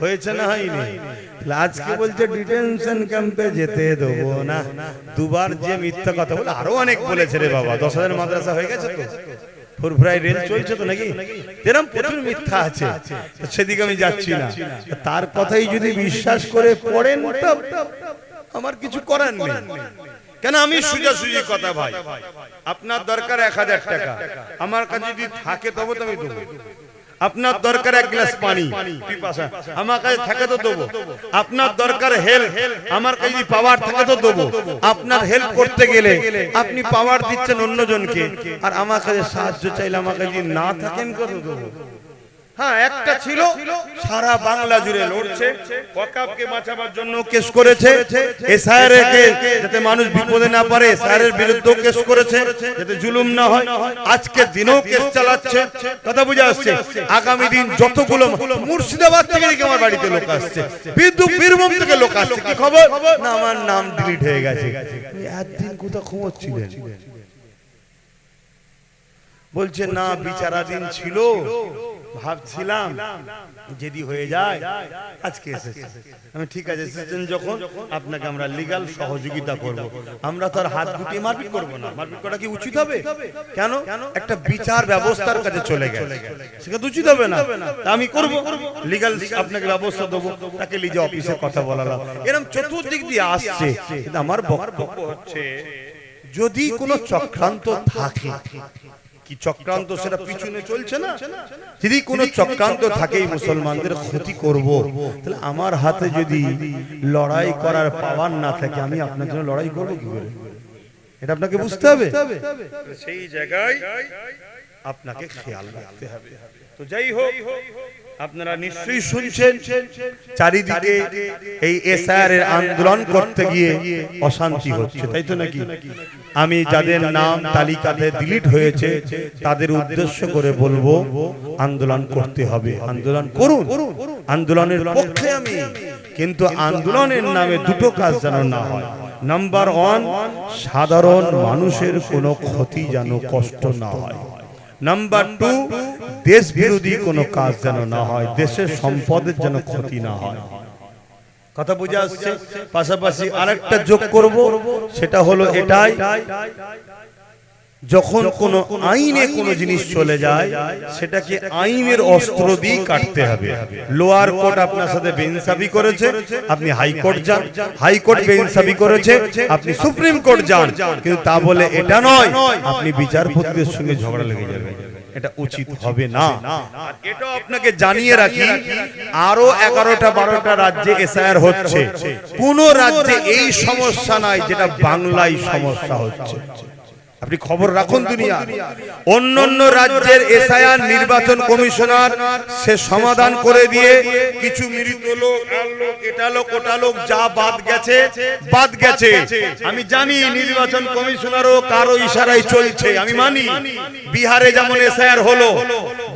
হয়েছে না হয়নি? আজকে বলছে ডিটেনশন ক্যাম্পে যেতে দেবো না। দুবার যে মিথ্যা কথা বলে, আরো অনেক বলেছে রে বাবা। 10,000 মাদ্রাসা হয়ে গেছে তো, ফুরফুরাই রেল চলছে তো নাকি? এরকম প্রচুর মিথ্যা আছে, সেদিকে আমি যাচ্ছি না। তার কথাই যদি বিশ্বাস করে পড়েন, আমার কিছু করার নেই। কেন? আমি সোজাসুজি কথা ভাই, আপনার দরকার 1000 টাকা, আমার কাছে যদি থাকে তবে তো আমি দেবো। আপনার দরকার 1 গ্লাস পানি পিপাসা, আমার কাছে থাকে তো দেবো। আপনার দরকার হেল্প, আমার কাছে যদি পাওয়ার থাকে তো দেবো। আপনার হেল্প করতে গেলে আপনি পাওয়ার দিচ্ছেন অন্যজনকে, আর আমার কাছে সাহায্য চাইলে আমার কাছে যদি না থাকেন কত দেবো? হ্যাঁ, একটা ছিল সারা বাংলা জুড়ে লড়ছে, ওয়াকাফকে বাঁচাবার জন্য কেস করেছে, এসআইআরকে যাতে মানুষ বিপদে না পড়ে এসআইআরের বিরুদ্ধে কেস করেছে, যাতে জুলুম না হয়। আজকে দিনও কেস চালাচ্ছে। কথা বুঝে আসছে? আগামী দিন যতগুলো, মুর্শিদাবাদ থেকে আমার বাড়িতে লোক আসছে, বীরভূম থেকে লোক আসছে, কি খবর না আমার নাম ডিলিট হয়ে গেছে। একদিন কোথা ঘুমোচ্ছিলেন? বলছে না বিচারাধীন ছিল, ভাবছিলাম যদি হয়ে যায়, আজকে এসেছে। আমি ঠিক আছে, এসেছেন যখন আপনাকে আমরা লিগ্যাল সহযোগিতা করব। আমরা তো আর হাত গুটিয়ে মারপিট করব না। মারপিট করা কি উচিত হবে? কেন? একটা বিচার ব্যবস্থার কাছে চলে গেছে, সেটা উচিত হবে না? আমি করব, লিগ্যাল আপনাকে ব্যবস্থা দেবো। তাকে লিজে অফিসে কথা বলালাম, এরকম চতুর্দিক দিয়ে আসছে। কিন্তু আমার বক্তব্য হচ্ছে, যদি কোনো চক্রান্ত থাকে, কি চক্রান্ত সেটা পিছনে চলছে না? যদি কোনো চক্রান্ত থাকে মুসলমানদের ক্ষতি করব, তাহলে আমার হাতে যদি লড়াই করার পাওয়ার না থাকে, আমি আপনার জন্য লড়াই করব কি করে? এটা আপনাকে বুঝতে হবে। সেই জায়গায় আপনাকে খেয়াল রাখতে হবে। তো যাই হোক, আপনারা নিশ্চয়ই শুনছেন চারিদিকে এই এসআইআর এর আন্দোলন করতে গিয়ে অশান্তি হচ্ছে, তাই তো নাকি? আমি যাদের নাম তালিকাতে ডিলিট হয়েছে তাদের উদ্দেশ্য করে বলবো, আন্দোলন করতে হবে। আন্দোলন করুন, আন্দোলনের পক্ষে আমি। কিন্তু আন্দোলনের নামে দুটো কাজ যেন না হয়। নাম্বার 1, সাধারণ মানুষের কোনো ক্ষতি যেন, কষ্ট না হয়। নাম্বার 2, দেশ বিরোধী কোনো কাজ যেন না হয়, দেশের সম্পদের যেন ক্ষতি না হয়। কথা বুঝে আসছে? পাশাপাশি আরেকটা যোগ করব, সেটা হলো এটাই, যখন কোন আইনে কোন জিনিস চলে যায় সেটাকে আইনের অস্ত্র দিয়ে কাটতে হবে। লোয়ার কোর্ট আপনার সাথে বেইনসাফি করেছে, আপনি হাইকোর্ট যান, হাইকোর্ট বেইনসাফি করেছে, আপনি সুপ্রিম কোর্ট যান, কিন্তু তা বলে এটা নয় আপনি বিচারপতিদের সঙ্গে ঝগড়া লেগে যাবে, এটা উচিত হবে না। আর এটাও আপনাকে জানিয়ে রাখি, আরো 11টা 12টা রাজ্যে এসআইআর হচ্ছে, কোন রাজ্যে এই সমস্যা নাই যেটা বাংলায় সমস্যা হচ্ছে। আপনি খবর রাখুন দুনিয়া, অন্যান্য রাজ্যের এসআইআর নির্বাচন কমিশনার সে সমাধান করে দিয়ে কিছু মৃত লোক, এটা লোক ওটা লোক যা বাদ গেছে। আমি জানি নির্বাচন কমিশনারও কারো ইশারায় চলছে, আমি মানি। বিহারে যেমন এসআইআর হলো,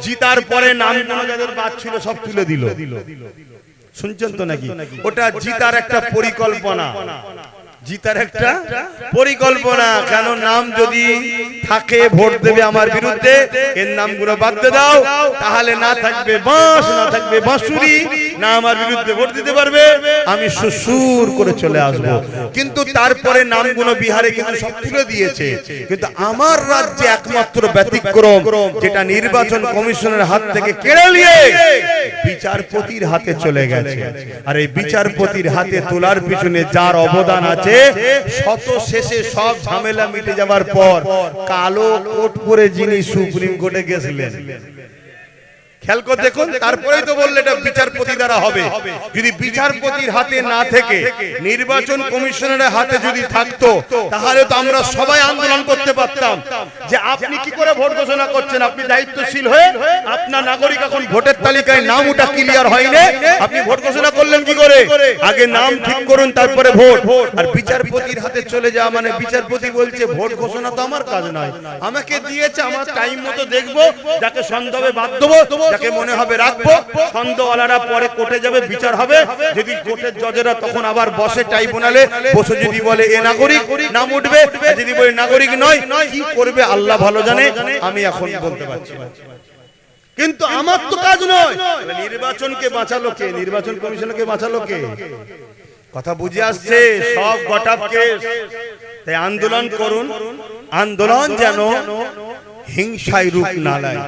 জিতার পরে নামগুলো যাদের বাদ ছিল সব তুলে দিল, শুনছেন তো নাকি? ওটা জিতার একটা পরিকল্পনা, জিতার একটা পরিকল্পনা। কেন নাম যদি থাকে ভোট দেবে আমার বিরুদ্ধে, এর নামগুলো বাদ দিয়ে দাও, তাহলে না থাকবে বাঁশ, না থাকবে বাঁশুরি, না আমার বিরুদ্ধে ভোট দিতে পারবে, আমি সুসুর করে চলে আসব। কিন্তু তারপরে নামগুলো বিহারে কিন্তু সব তুলে দিয়েছে, কিন্তু আমার রাজ্যে একমাত্র ব্যতিক্রম, যেটা নির্বাচন কমিশনের হাত থেকে কেড়ে নিয়ে বিচারপতির হাতে চলে গেছে। আর এই বিচারপতির হাতে তোলার পিছনে যার অবদান আছে, শত শেষে সব ঝামেলা মিটে যাবার পর কালো কোট পরে যিনি সুপ্রিম কোর্টে গেছিলেন, খেয়াল করে দেখুন, তারপরেই তো বললে এটা বিচারপতি দ্বারা হবে। যদি বিচারপতির হাতে না থেকে নির্বাচন কমিশনের হাতে যদি থাকতো, তাহলে তো আমরা সবাই আন্দোলন করতে পারতাম যে আপনি কি করে ভোট ঘোষণা করছেন, আপনি দায়িত্বশীল হয়ে আপনার নাগরিক এখন ভোটের তালিকায় নাম ওটা ক্লিয়ার হয়নি, আপনি ভোট ঘোষণা করলেন কি করে? আগে নাম ঠিক করুন তারপরে ভোট। আর বিচারপতির হাতে চলে যাওয়া মানে বিচারপতি বলছে ভোট ঘোষণা তো আমার কাজ নয়, আমাকে দিয়েছে, আমার টাইম মতো দেখবো, যাকে সন্দেহে বাদ দেবো, যাকে মনে হবে রাখবো, সন্দেহওয়ালারা পরে কোর্টে যাবে, বিচার হবে। যদি কোর্টের জজেরা তখন আবার বসে ট্রাইব্যুনালে বসে, যদি বলে এ নাগরিক, নাম উঠবে, যদি বলে নাগরিক নয়, কি করবে আল্লাহ ভালো জানে, আমি এখন বলতে পারছি না। কিন্তু আমার তো কাজ নয়। নির্বাচনকে বাঁচালো কে? নির্বাচন কমিশনকে বাঁচালো কে? কথা বুঝে আসছে? সব গটাপ কেস। তাই আন্দোলন করুন, আন্দোলন যেন হিংসায় রূপ না নেয়।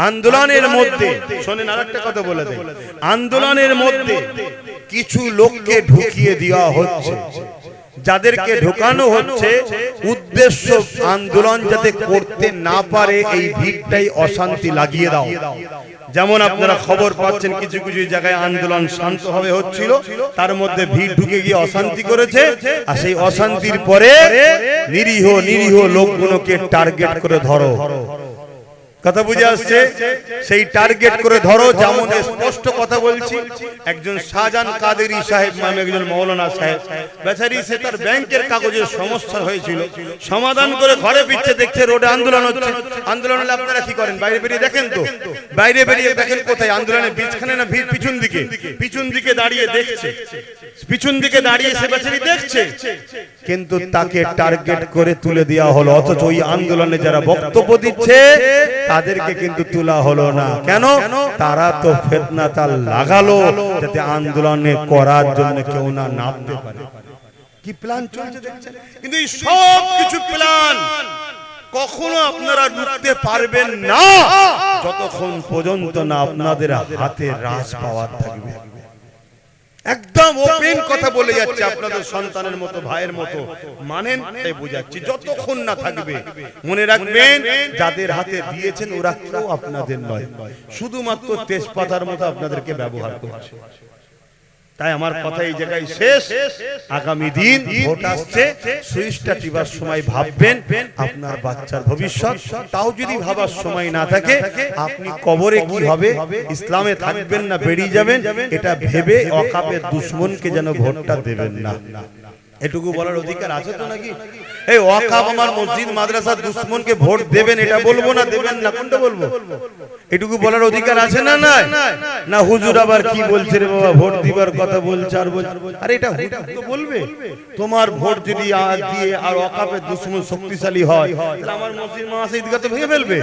আন্দোলনের মধ্যে শোনেন, আরেকটা কথা বলে দেই, আন্দোলনের মধ্যে কিছু লোককে ঢুকিয়ে দেওয়া হচ্ছে, যাদেরকে ঢোকানো হচ্ছে উদ্দেশ্য আন্দোলন যাতে করতে না পারে, এই ভিড়টাই অশান্তি লাগিয়ে দাও। যেমন আপনারা খবর পাচ্ছেন কিছু কিছু জায়গায় আন্দোলন শান্তভাবে হচ্ছিল, তার মধ্যে ভিড় ঢুকে গিয়ে অশান্তি করেছে, আর সেই অশান্তির পরে নিরীহ নিরীহ লোকগুলোকে টার্গেট করে ধরো। কথা বুঝে আসছে? সেই টার্গেট করে ধরো। যেমন স্পষ্ট কথা বলছি, একজন শাহজাহান কাদেরী সাহেব নামে একজন মৌলানা সাহেব, বেচারি সে তার ব্যাংকের কাগজের সমস্যা হয়েছিল, সমাধান করে ঘরে ফিরছে, দেখছে রোডে আন্দোলন হচ্ছে। আন্দোলন হলে আপনারা কি করেন? বাইরে বেরিয়ে দেখেন তো, বাইরে বেরিয়ে দেখেন কোথায় আন্দোলনের বীজখানে না ভিড় পিছন দিকে, পিছন দিকে দাঁড়িয়ে দেখছে, পিছন দিকে দাঁড়িয়ে সে বেচারি দেখছে, কিন্তু তাকে টার্গেট করে তুলে দেওয়া হলো। অথচ ওই আন্দোলনে যারা বক্তব্য দিচ্ছে তাদেরকে কিন্তু তোলা হলো না। কেন? তারা তো ফিতনা তাল লাগালো যাতে আন্দোলনে করার জন্য কেউ না নামতে পারে। কি প্ল্যান চলছে দেখছেন? কিন্তু এই সব কিছু প্ল্যান কখনো আপনারা রুখতে পারবেন না যতক্ষণ পর্যন্ত না আপনাদের হাতে রাজ পাওয়ার থাকবে। একদম ওপেন কথা বলে যাচ্ছে, আপনাদের সন্তানের মতো, ভাইয়ের মতো মানেন, তাই বুঝাচ্ছি। যতক্ষণ না থাকবে মনে রাখবেন, যাদের হাতে দিয়েছেন ওরা কেউ আপনাদের নয়, শুধুমাত্র তেজপাতার মতো আপনাদেরকে ব্যবহার করছে। তাই আমার কথা এই জায়গায় শেষ। আগামী দিন ভোট আসছে, সুইচটা টিপার সময় ভাববেন আপনার বাচ্চার ভবিষ্যৎ। তাও যদি ভাবার সময় না থাকে, আপনি কবরে কি হবে, ইসলামে থাকবেন না বেরিয়ে যাবেন, এটা ভেবে অকাপের দুশ্মনকে যেন ভোটটা দেবেন না। এটুকু বলার অধিকার আছে তো নাকি? এই ওয়াকাব আমার মসজিদ মাদ্রাসার দুশ্মনকে ভোট দেবেন এটা বলবো না দেবেন না, কোনটা বলবো? এটুকু বলার অধিকার আছে না? নাই না। হুজুর আবার কি বলছে রে বাবা, ভোট দিবার কথা বলছে আর বলছে, আরে এটা হুজুর তো বলবে। তোমার ভোট যদি দিয়ে আর ওয়াকাবের দুশ্মন শক্তিশালী হয়, তাহলে আমার মসজিদ মাদ্রাসা ঈদগাহ তো ভেঙে ফেলবে,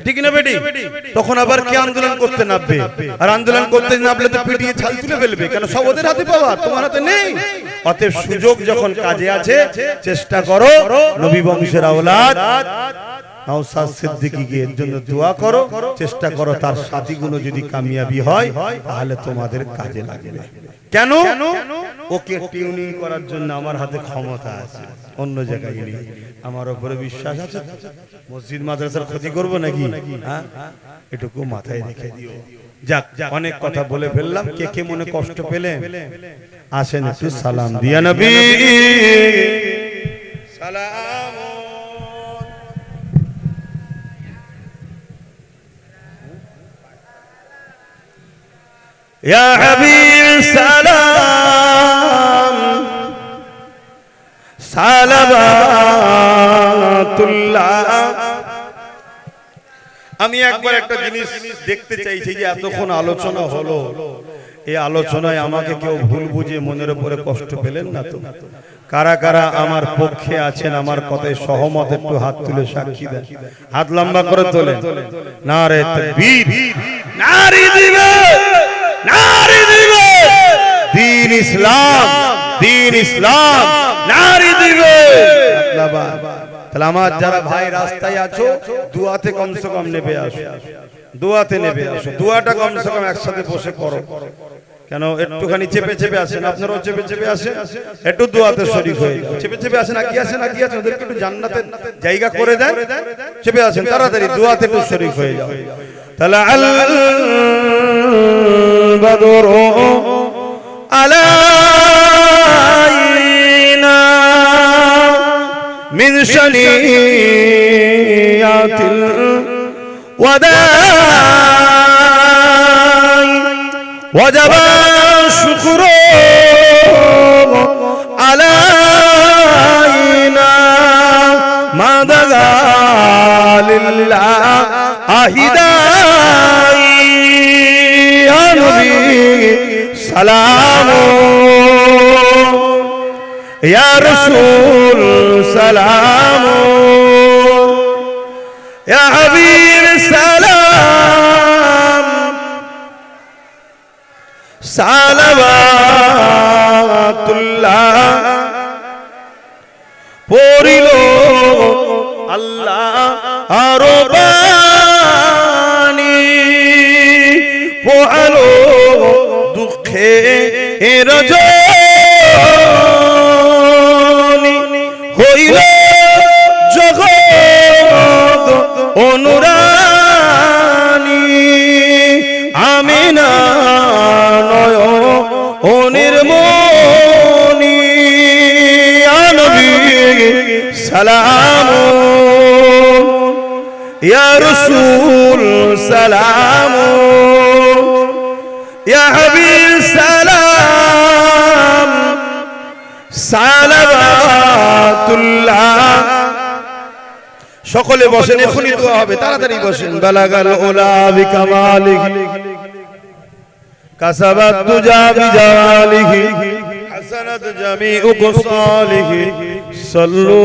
ঠিক না বেটি? তখন আবার কি আন্দোলন করতে নামবে? আর আন্দোলন করতে নামলে তো পিটিয়ে ছাল তুলে ফেলবে। কেন? সব ওদের হাতে পাওয়া, তোমার হাতে নেই। অতএব সুযোগ যখন কাজে আছে চেষ্টা করো নবী বংশের আওলাদ নওশাদ সিদ্দিকীকে এর জন্য দোয়া করো, চেষ্টা করো তার সাথীগুলো যদি কামিয়াবি হয় তাহলে তোমাদের কাজে লাগবে। কেন? ওকে টিউনিং করার জন্য আমার হাতে ক্ষমতা আছে, অন্য জায়গায় নেই। আমার উপরে বিশ্বাস আছে? মসজিদ মাদ্রাসার ক্ষতি করবো নাকি? হ্যাঁ, এটুকু মাথায় রেখে দিও। যাক, অনেক কথা বলে ফেললাম। কে কে মনে কষ্ট পেলেন আসেন একটু সালাম দিয়া নবী সালাম। ইয়া হাবিব সালাম সালাবাতুল্লাহ। আমি একবার একটা জিনিস দেখতে চাইছি যে এতক্ষণ আলোচনা হলো, এই আলোচনায় আমাকে কেউ ভুল বুঝে মনের উপরে কষ্ট পেলেন না তো? কারা কারা আমার পক্ষে আছেন, আমার কথায় সহমত, একটু হাত তুলে সাক্ষী দেন। হাত লম্বা করে তোলেন। নারে তাকবীর, নারে দিবেন, নারে দিবেন, দ্বীন ইসলাম, দ্বীন ইসলাম, নারে দিবেন। তাহলে আমার যারা ভাই রাস্তায় আছো, দুয়াতে কমসে কম নেবে আসো, দুয়াতে নেবে আসো। দুয়াটা কমসে কম একসাথে বসে করো। কেন একটুখানি চেপে চেপে আসেন, আপনারাও চেপে চেপে আসেন, একটু দুয়াতে শরীক হয়ে যাও। চেপে চেপে আসেন, আগে আসেন, আগে আসেন, ওদেরকে একটু জান্নাতের জায়গা করে দেন। চেপে আসেন, তাড়াতাড়ি দুয়াতে একটু শরীক হয়ে যাও। তাহলে আল বাদরু আলাইনা মিন শানিয়াতিল ওয়াদাই ওয়াজাবা শুকরু আলাইনা মাদাগা লিল্লাহ আহিদাই। ইয়া নবী সালাম, ইয়া রাসূল সালাম, ইয়া হাবিব সালাম সালাওয়াতুল্লাহ। পড়িল আল্লাহ আরো বাণী, পোহালো দুঃখে রজনী, হইল জগৎ অনুরানী, আমিনা নয়নের মনি। ইয়া নবী সালাম, ইয়া রাসূল সালাম, ইয়া হাবিব সালাম সালাওয়াতুল্লাহ। সকলে বসেন, এখনই দোয়া হবে, তাড়াতাড়ি বসেন। বালাগাল উলা বিকামালিহি কাসাবাত তুজা বিজালিহি হাসানাত জামিউ কুসালিহি সাল্লু